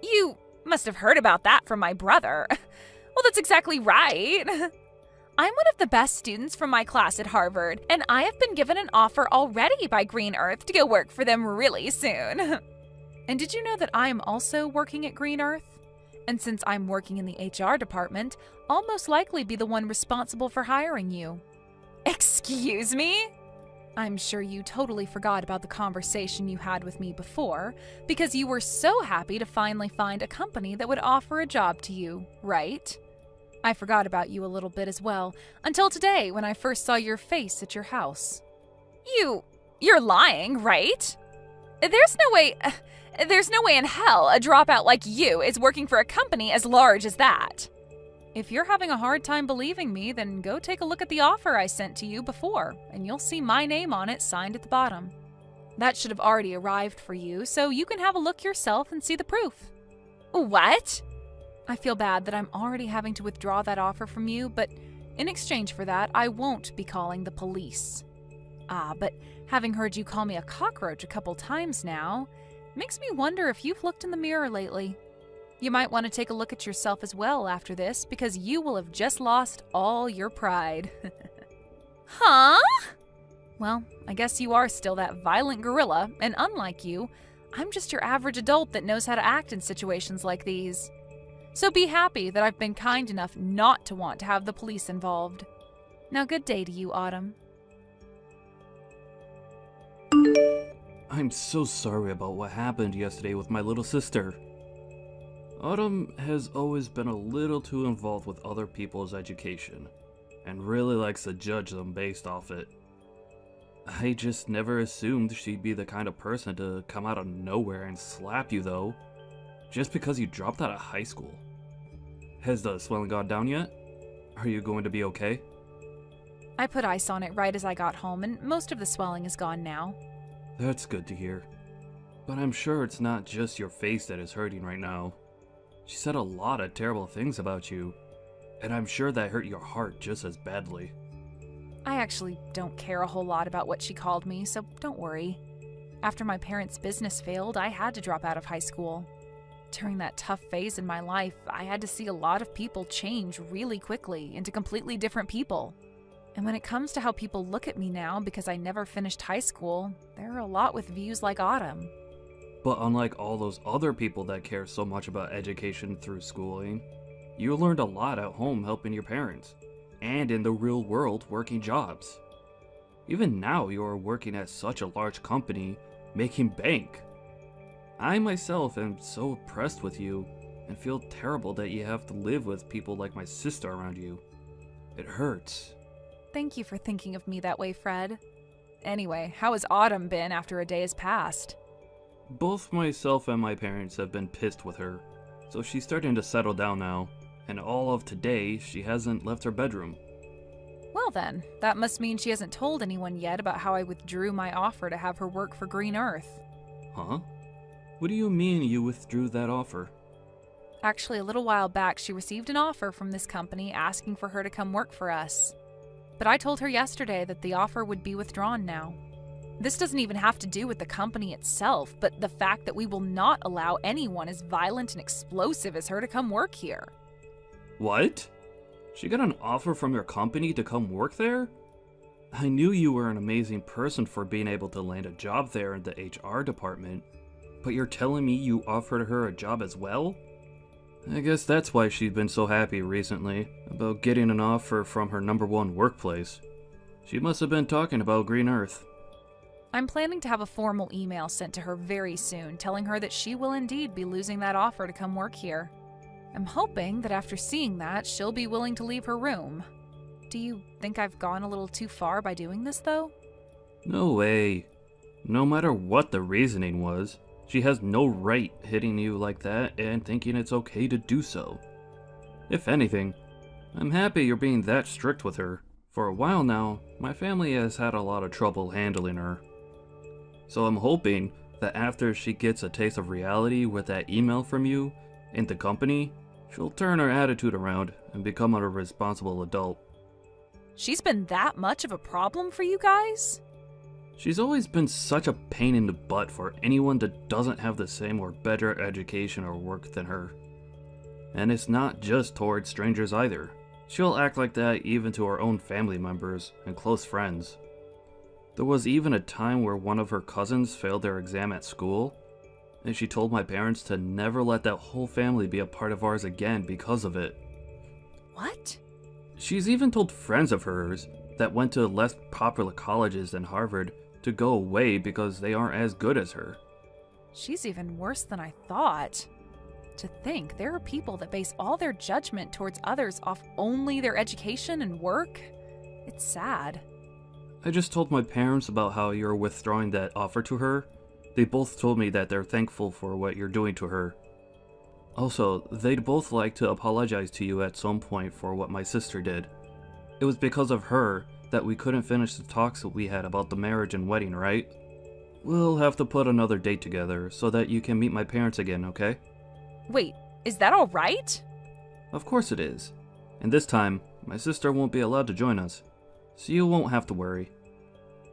[SPEAKER 2] You must have heard about that from my brother. Well, that's exactly right. I'm one of the best students from my class at Harvard, and I have been given an offer already by Green Earth to go work for them really soon. And did you know that I am also working at Green Earth? And since I'm working in the HR department, I'll most likely be the one responsible for hiring you. Excuse me? I'm sure you totally forgot about the conversation you had with me before, because you were so happy to finally find a company that would offer a job to you, right? I forgot about you a little bit as well, until today when I first saw your face at your house. You're lying, right? There's no way in hell a dropout like you is working for a company as large as that. If you're having a hard time believing me, then go take a look at the offer I sent to you before, and you'll see my name on it signed at the bottom. That should have already arrived for you, so you can have a look yourself and see the proof. What? I feel bad that I'm already having to withdraw that offer from you, but in exchange for that, I won't be calling the police. But having heard you call me a cockroach a couple times now, makes me wonder if you've looked in the mirror lately. You might want to take a look at yourself as well after this, because you will have just lost all your pride. Huh?
[SPEAKER 1] Well, I guess you are still that violent gorilla, and unlike you, I'm just your average adult that knows how to act in situations like these. So be happy that I've been kind enough not to want to have the police involved. Now, good day to you, Autumn.
[SPEAKER 5] I'm so sorry about what happened yesterday with my little sister. Autumn has always been a little too involved with other people's education, and really likes to judge them based off it. I just never assumed she'd be the kind of person to come out of nowhere and slap you though, just because you dropped out of high school. Has the swelling gone down yet? Are you going to be okay?
[SPEAKER 1] I put ice on it right as I got home, and most of the swelling is gone now.
[SPEAKER 5] That's good to hear. But I'm sure it's not just your face that is hurting right now. She said a lot of terrible things about you, and I'm sure that hurt your heart just as badly.
[SPEAKER 1] I actually don't care a whole lot about what she called me, so don't worry. After my parents' business failed, I had to drop out of high school. During that tough phase in my life, I had to see a lot of people change really quickly into completely different people. And when it comes to how people look at me now because I never finished high school, there are a lot with views like Autumn.
[SPEAKER 5] But unlike all those other people that care so much about education through schooling, you learned a lot at home helping your parents, and in the real world working jobs. Even now you are working at such a large company, making bank. I myself am so impressed with you, and feel terrible that you have to live with people like my sister around you. It hurts.
[SPEAKER 1] Thank you for thinking of me that way, Fred. Anyway, how has Autumn been after a day has passed?
[SPEAKER 5] Both myself and my parents have been pissed with her, so she's starting to settle down now, and all of today she hasn't left her bedroom.
[SPEAKER 1] Well then, that must mean she hasn't told anyone yet about how I withdrew my offer to have her work for Green Earth.
[SPEAKER 5] Huh? What do you mean you withdrew that offer?
[SPEAKER 1] Actually, a little while back she received an offer from this company asking for her to come work for us. But I told her yesterday that the offer would be withdrawn now. This doesn't even have to do with the company itself, but the fact that we will not allow anyone as violent and explosive as her to come work here.
[SPEAKER 5] What? She got an offer from your company to come work there? I knew you were an amazing person for being able to land a job there in the HR department, but you're telling me you offered her a job as well? I guess that's why she's been so happy recently about getting an offer from her #1 workplace. She must have been talking about Green Earth.
[SPEAKER 1] I'm planning to have a formal email sent to her very soon telling her that she will indeed be losing that offer to come work here. I'm hoping that after seeing that, she'll be willing to leave her room. Do you think I've gone a little too far by doing this, though?
[SPEAKER 5] No way. No matter what the reasoning was, she has no right hitting you like that and thinking it's okay to do so. If anything, I'm happy you're being that strict with her. For a while now, my family has had a lot of trouble handling her. So I'm hoping that after she gets a taste of reality with that email from you and the company, she'll turn her attitude around and become a responsible adult.
[SPEAKER 1] She's been that much of a problem for you guys?
[SPEAKER 5] She's always been such a pain in the butt for anyone that doesn't have the same or better education or work than her. And it's not just towards strangers either. She'll act like that even to her own family members and close friends. There was even a time where one of her cousins failed their exam at school, and she told my parents to never let that whole family be a part of ours again because of it.
[SPEAKER 1] What?
[SPEAKER 5] She's even told friends of hers that went to less popular colleges than Harvard to go away because they aren't as good as her.
[SPEAKER 1] She's even worse than I thought. To think there are people that base all their judgment towards others off only their education and work? It's sad.
[SPEAKER 5] I just told my parents about how you're withdrawing that offer to her. They both told me that they're thankful for what you're doing to her. Also, they'd both like to apologize to you at some point for what my sister did. It was because of her that we couldn't finish the talks that we had about the marriage and wedding, right? We'll have to put another date together so that you can meet my parents again, okay?
[SPEAKER 1] Wait, is that all right?
[SPEAKER 5] Of course it is. And this time, my sister won't be allowed to join us, so you won't have to worry.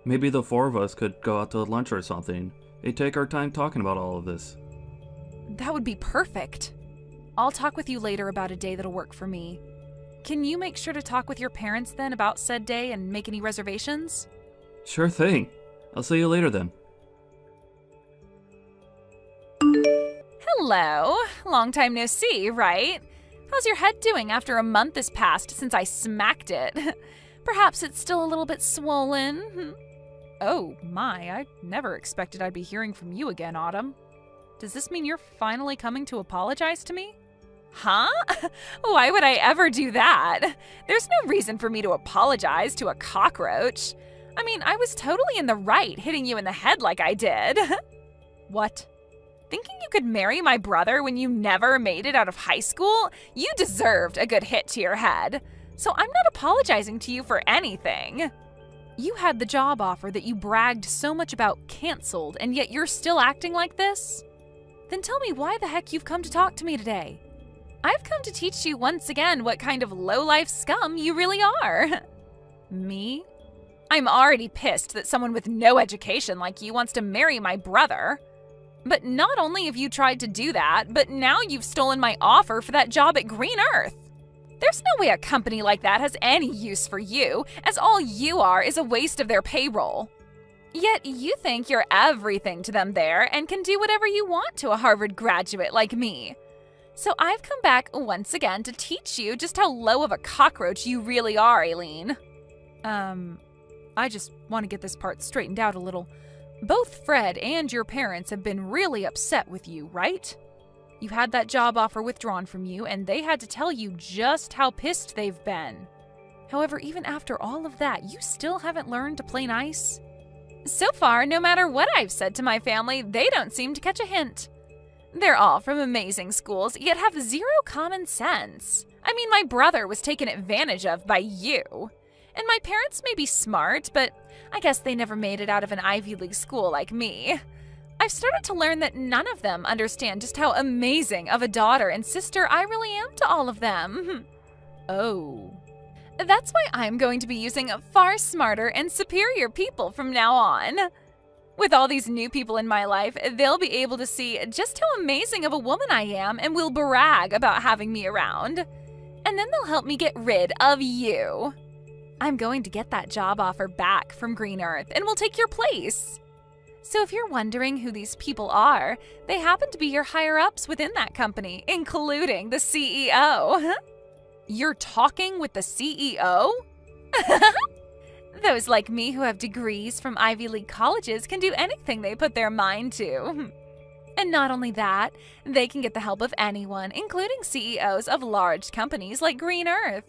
[SPEAKER 5] Maybe the four of us could go out to lunch or something and take our time talking about all of this.
[SPEAKER 1] That would be perfect. I'll talk with you later about a day that'll work for me. Can you make sure to talk with your parents then about said day and make any reservations?
[SPEAKER 5] Sure thing. I'll see you later then.
[SPEAKER 2] Hello. Long time no see, right? How's your head doing after a month has passed since I smacked it? Perhaps it's still a little bit swollen.
[SPEAKER 1] Oh my, I never expected I'd be hearing from you again, Autumn. Does this mean you're finally coming to apologize to me?
[SPEAKER 2] Huh? Why would I ever do that? There's no reason for me to apologize to a cockroach. I mean, I was totally in the right hitting you in the head like I did.
[SPEAKER 1] What?
[SPEAKER 2] Thinking you could marry my brother when you never made it out of high school? You deserved a good hit to your head. So I'm not apologizing to you for anything.
[SPEAKER 1] You had the job offer that you bragged so much about canceled, and yet you're still acting like this? Then tell me why the heck you've come to talk to me today.
[SPEAKER 2] I've come to teach you once again what kind of low-life scum you really are.
[SPEAKER 1] Me?
[SPEAKER 2] I'm already pissed that someone with no education like you wants to marry my brother. But not only have you tried to do that, but now you've stolen my offer for that job at Green Earth. There's no way a company like that has any use for you, as all you are is a waste of their payroll. Yet you think you're everything to them there and can do whatever you want to a Harvard graduate like me. So I've come back once again to teach you just how low of a cockroach you really are, Aileen.
[SPEAKER 1] I just want to get this part straightened out a little. Both Fred and your parents have been really upset with you, right? You had that job offer withdrawn from you, and they had to tell you just how pissed they've been. However, even after all of that, you still haven't learned to play nice?
[SPEAKER 2] So far, no matter what I've said to my family, they don't seem to catch a hint. They're all from amazing schools, yet have zero common sense. I mean, my brother was taken advantage of by you. And my parents may be smart, but I guess they never made it out of an Ivy League school like me. I've started to learn that none of them understand just how amazing of a daughter and sister I really am to all of them.
[SPEAKER 1] Oh.
[SPEAKER 2] That's why I'm going to be using far smarter and superior people from now on. With all these new people in my life, they'll be able to see just how amazing of a woman I am and will brag about having me around. And then they'll help me get rid of you. I'm going to get that job offer back from Green Earth and will take your place. So if you're wondering who these people are, they happen to be your higher-ups within that company, including the CEO.
[SPEAKER 1] You're talking with the CEO?
[SPEAKER 2] Those like me who have degrees from Ivy League colleges can do anything they put their mind to. And not only that, they can get the help of anyone, including CEOs of large companies like Green Earth.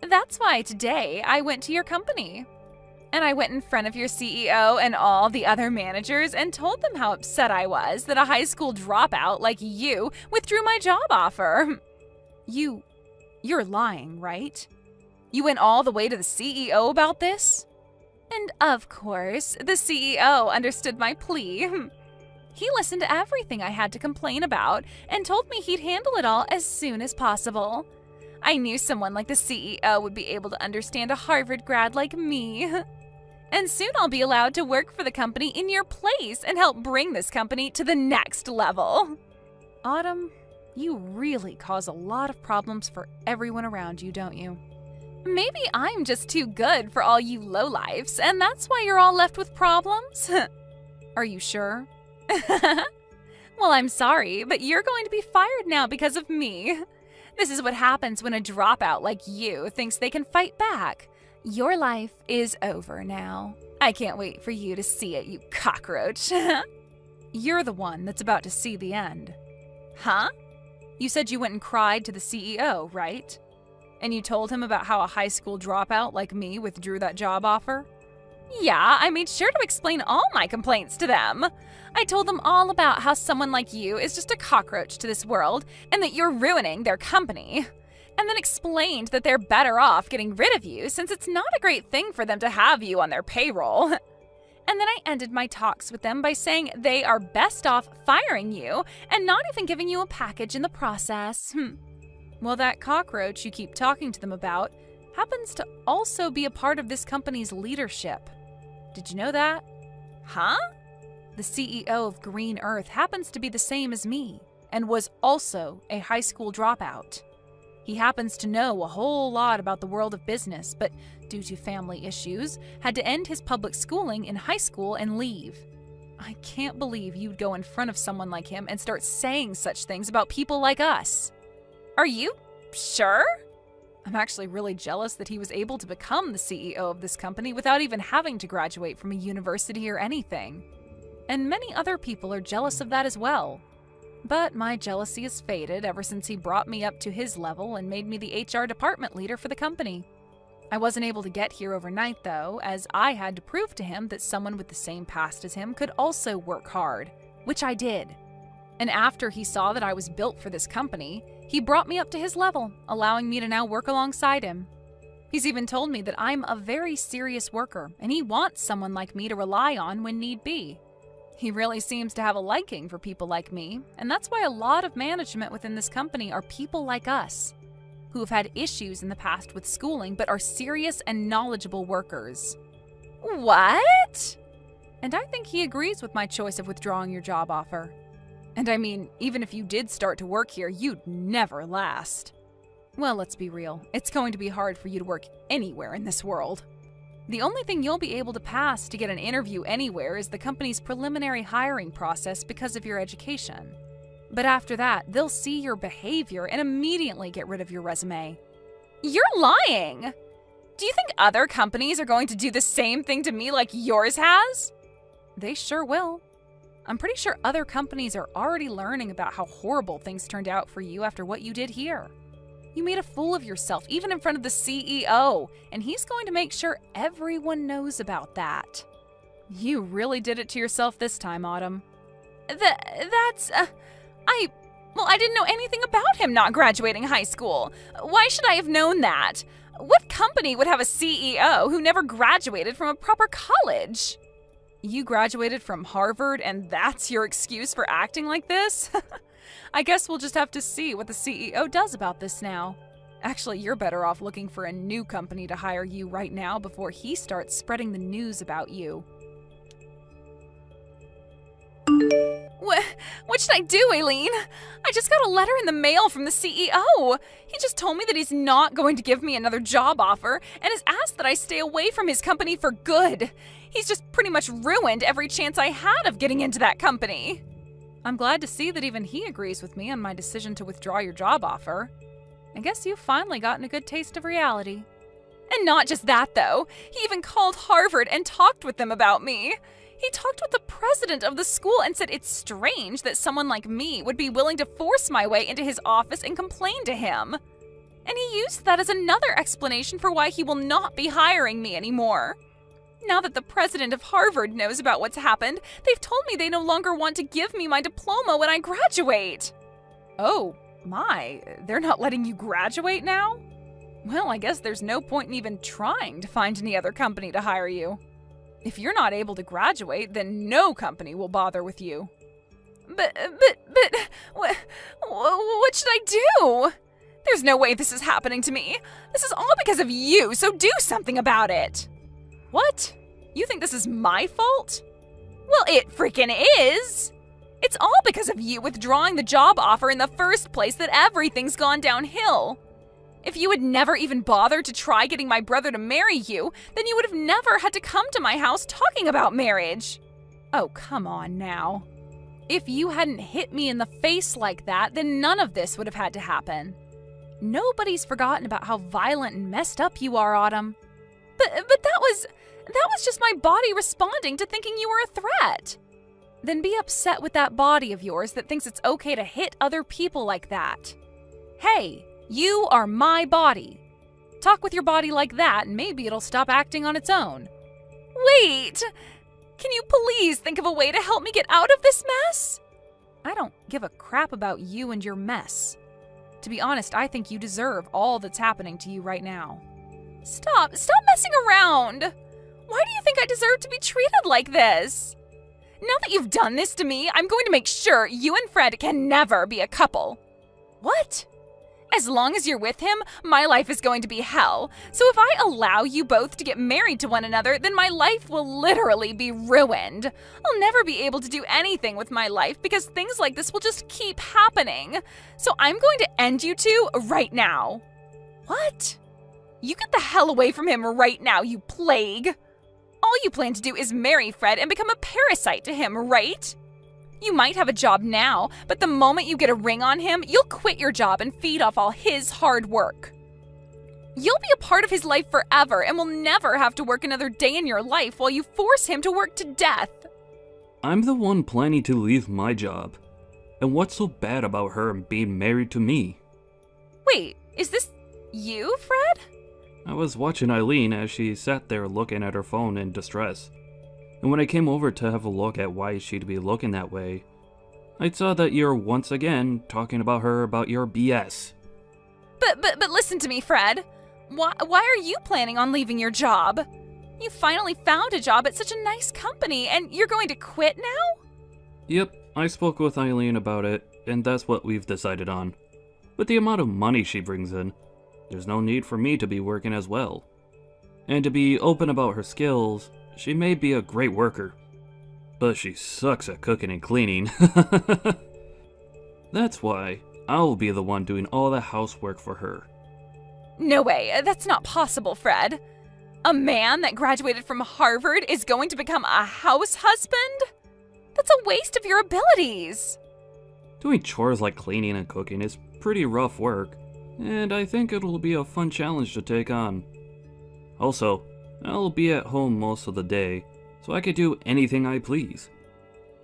[SPEAKER 2] That's why today I went to your company. And I went in front of your CEO and all the other managers and told them how upset I was that a high school dropout like you withdrew my job offer.
[SPEAKER 1] You're lying, right? You went all the way to the CEO about this?
[SPEAKER 2] And of course, the CEO understood my plea. He listened to everything I had to complain about and told me he'd handle it all as soon as possible. I knew someone like the CEO would be able to understand a Harvard grad like me. And soon I'll be allowed to work for the company in your place and help bring this company to the next level.
[SPEAKER 1] Autumn, you really cause a lot of problems for everyone around you, don't you?
[SPEAKER 2] Maybe I'm just too good for all you lowlifes, and that's why you're all left with problems?
[SPEAKER 1] Are you sure?
[SPEAKER 2] Well, I'm sorry, but you're going to be fired now because of me. This is what happens when a dropout like you thinks they can fight back. Your life is over now. I can't wait for you to see it, you cockroach.
[SPEAKER 1] You're the one that's about to see the end.
[SPEAKER 2] Huh?
[SPEAKER 1] You said you went and cried to the CEO, right? And you told him about how a high school dropout like me withdrew that job offer?
[SPEAKER 2] Yeah, I made sure to explain all my complaints to them. I told them all about how someone like you is just a cockroach to this world and that you're ruining their company. And then explained that they're better off getting rid of you since it's not a great thing for them to have you on their payroll. And then I ended my talks with them by saying they are best off firing you and not even giving you a package in the process.
[SPEAKER 1] Well, that cockroach you keep talking to them about happens to also be a part of this company's leadership. Did you know that?
[SPEAKER 2] Huh?
[SPEAKER 1] The CEO of Green Earth happens to be the same as me and was also a high school dropout.
[SPEAKER 2] He happens to know a whole lot about the world of business, but due to family issues, had to end his public schooling in high school and leave. I can't believe you'd go in front of someone like him and start saying such things about people like us.
[SPEAKER 1] Are you sure?
[SPEAKER 2] I'm actually really jealous that he was able to become the CEO of this company without even having to graduate from a university or anything. And many other people are jealous of that as well. But my jealousy has faded ever since he brought me up to his level and made me the HR department leader for the company. I wasn't able to get here overnight though, as I had to prove to him that someone with the same past as him could also work hard, which I did. And after he saw that I was built for this company, he brought me up to his level, allowing me to now work alongside him. He's even told me that I'm a very serious worker, and he wants someone like me to rely on when need be. He really seems to have a liking for people like me, and that's why a lot of management within this company are people like us, who have had issues in the past with schooling but are serious and knowledgeable workers.
[SPEAKER 1] What?
[SPEAKER 2] And I think he agrees with my choice of withdrawing your job offer. And I mean, even if you did start to work here, you'd never last. Well, let's be real. It's going to be hard for you to work anywhere in this world. The only thing you'll be able to pass to get an interview anywhere is the company's preliminary hiring process because of your education. But after that, they'll see your behavior and immediately get rid of your resume.
[SPEAKER 1] You're lying! Do you think other companies are going to do the same thing to me like yours has?
[SPEAKER 2] They sure will. I'm pretty sure other companies are already learning about how horrible things turned out for you after what you did here. You made a fool of yourself, even in front of the CEO, and he's going to make sure everyone knows about that. You really did it to yourself this time, Autumn.
[SPEAKER 1] I didn't know anything about him not graduating high school. Why should I have known that? What company would have a CEO who never graduated from a proper college?
[SPEAKER 2] You graduated from Harvard, and that's your excuse for acting like this? I guess we'll just have to see what the CEO does about this now. Actually, you're better off looking for a new company to hire you right now before he starts spreading the news about you.
[SPEAKER 1] What should I do, Aileen? I just got a letter in the mail from the CEO. He just told me that he's not going to give me another job offer and has asked that I stay away from his company for good. He's just pretty much ruined every chance I had of getting into that company.
[SPEAKER 2] I'm glad to see that even he agrees with me on my decision to withdraw your job offer. I guess you've finally gotten a good taste of reality.
[SPEAKER 1] And not just that, though. He even called Harvard and talked with them about me. He talked with the president of the school and said it's strange that someone like me would be willing to force my way into his office and complain to him. And he used that as another explanation for why he will not be hiring me anymore. Now that the president of Harvard knows about what's happened, they've told me they no longer want to give me my diploma when I graduate.
[SPEAKER 2] Oh, my, they're not letting you graduate now? Well, I guess there's no point in even trying to find any other company to hire you. If you're not able to graduate, then no company will bother with you.
[SPEAKER 1] But, what should I do? There's no way this is happening to me. This is all because of you, so do something about it.
[SPEAKER 2] What? You think this is my fault?
[SPEAKER 1] Well, it freaking is. It's all because of you withdrawing the job offer in the first place that everything's gone downhill. If you had never even bothered to try getting my brother to marry you, then you would have never had to come to my house talking about marriage.
[SPEAKER 2] Oh, come on now. If you hadn't hit me in the face like that, then none of this would have had to happen. Nobody's forgotten about how violent and messed up you are, Autumn.
[SPEAKER 1] But that was just my body responding to thinking you were a threat.
[SPEAKER 2] Then be upset with that body of yours that thinks it's okay to hit other people like that. Hey, you are my body. Talk with your body like that and maybe it'll stop acting on its own.
[SPEAKER 1] Wait! Can you please think of a way to help me get out of this mess?
[SPEAKER 2] I don't give a crap about you and your mess. To be honest, I think you deserve all that's happening to you right now.
[SPEAKER 1] Stop messing around! Why do you think I deserve to be treated like this? Now that you've done this to me, I'm going to make sure you and Fred can never be a couple.
[SPEAKER 2] What? As long as you're with him, my life is going to be hell. So if I allow you both to get married to one another, then my life will literally be ruined. I'll never be able to do anything with my life because things like this will just keep happening. So I'm going to end you two right now. What? You get the hell away from him right now, you plague. All you plan to do is marry Fred and become a parasite to him, right? You might have a job now, but the moment you get a ring on him, you'll quit your job and feed off all his hard work. You'll be a part of his life forever and will never have to work another day in your life while you force him to work to death.
[SPEAKER 5] I'm the one planning to leave my job. And what's so bad about her being married to me?
[SPEAKER 2] Wait, is this you, Fred?
[SPEAKER 5] I was watching Eileen as she sat there looking at her phone in distress. And when I came over to have a look at why she'd be looking that way, I saw that you're once again talking about her about your BS.
[SPEAKER 2] But listen to me, Fred. Why are you planning on leaving your job? You finally found a job at such a nice company, and you're going to quit now?
[SPEAKER 5] Yep, I spoke with Eileen about it, and that's what we've decided on. With the amount of money she brings in, there's no need for me to be working as well. And to be open about her skills, she may be a great worker, but she sucks at cooking and cleaning. That's why I'll be the one doing all the housework for her.
[SPEAKER 2] No way, that's not possible, Fred. A man that graduated from Harvard is going to become a house husband? That's a waste of your abilities.
[SPEAKER 5] Doing chores like cleaning and cooking is pretty rough work, and I think it'll be a fun challenge to take on. Also, I'll be at home most of the day, so I could do anything I please.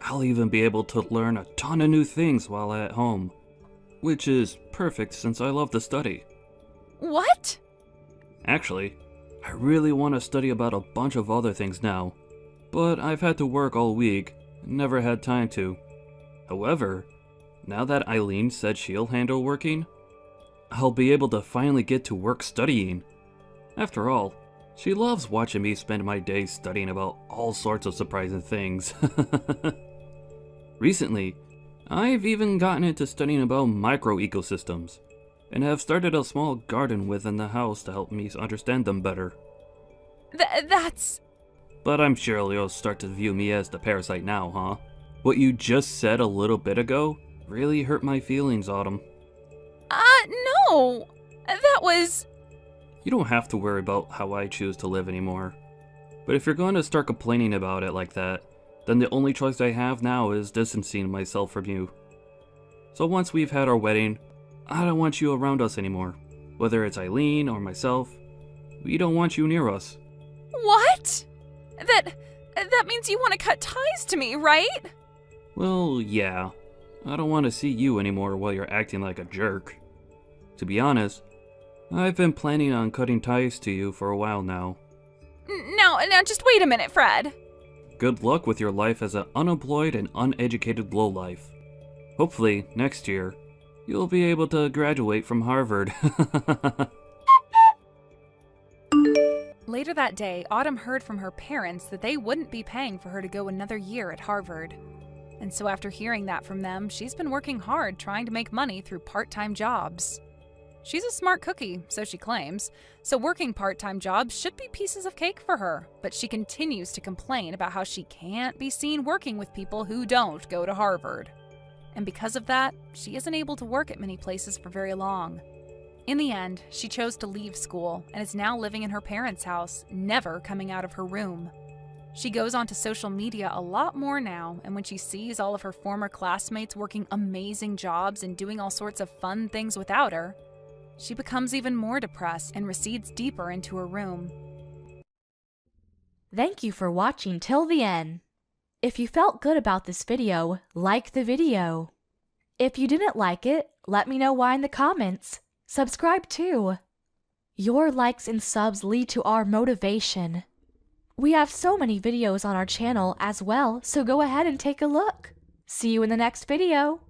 [SPEAKER 5] I'll even be able to learn a ton of new things while at home, which is perfect since I love to study.
[SPEAKER 2] What?
[SPEAKER 5] Actually, I really want to study about a bunch of other things now, but I've had to work all week and never had time to. However, now that Eileen said she'll handle working, I'll be able to finally get to work studying. After all, she loves watching me spend my days studying about all sorts of surprising things. Recently, I've even gotten into studying about microecosystems, and have started a small garden within the house to help me understand them better.
[SPEAKER 2] That's...
[SPEAKER 5] But I'm sure you'll start to view me as the parasite now, huh? What you just said a little bit ago really hurt my feelings, Autumn.
[SPEAKER 2] No! That was...
[SPEAKER 5] You don't have to worry about how I choose to live anymore. But if you're going to start complaining about it like that, then the only choice I have now is distancing myself from you. So once we've had our wedding, I don't want you around us anymore. Whether it's Eileen or myself, we don't want you near us.
[SPEAKER 2] What? That means you want to cut ties to me, right?
[SPEAKER 5] Well, yeah. I don't want to see you anymore while you're acting like a jerk. To be honest, I've been planning on cutting ties to you for a while now.
[SPEAKER 2] Now, just wait a minute, Fred.
[SPEAKER 5] Good luck with your life as an unemployed and uneducated lowlife. Hopefully, next year, you'll be able to graduate from Harvard.
[SPEAKER 1] Later that day, Autumn heard from her parents that they wouldn't be paying for her to go another year at Harvard. And so after hearing that from them, she's been working hard trying to make money through part-time jobs. She's a smart cookie, so she claims, so working part-time jobs should be pieces of cake for her, but she continues to complain about how she can't be seen working with people who don't go to Harvard. And because of that, she isn't able to work at many places for very long. In the end, she chose to leave school and is now living in her parents' house, never coming out of her room. She goes onto social media a lot more now, and when she sees all of her former classmates working amazing jobs and doing all sorts of fun things without her, she becomes even more depressed and recedes deeper into her room.
[SPEAKER 4] Thank you for watching till the end. If you felt good about this video, like the video. If you didn't like it, let me know why in the comments. Subscribe too. Your likes and subs lead to our motivation. We have so many videos on our channel as well, so go ahead and take a look. See you in the next video.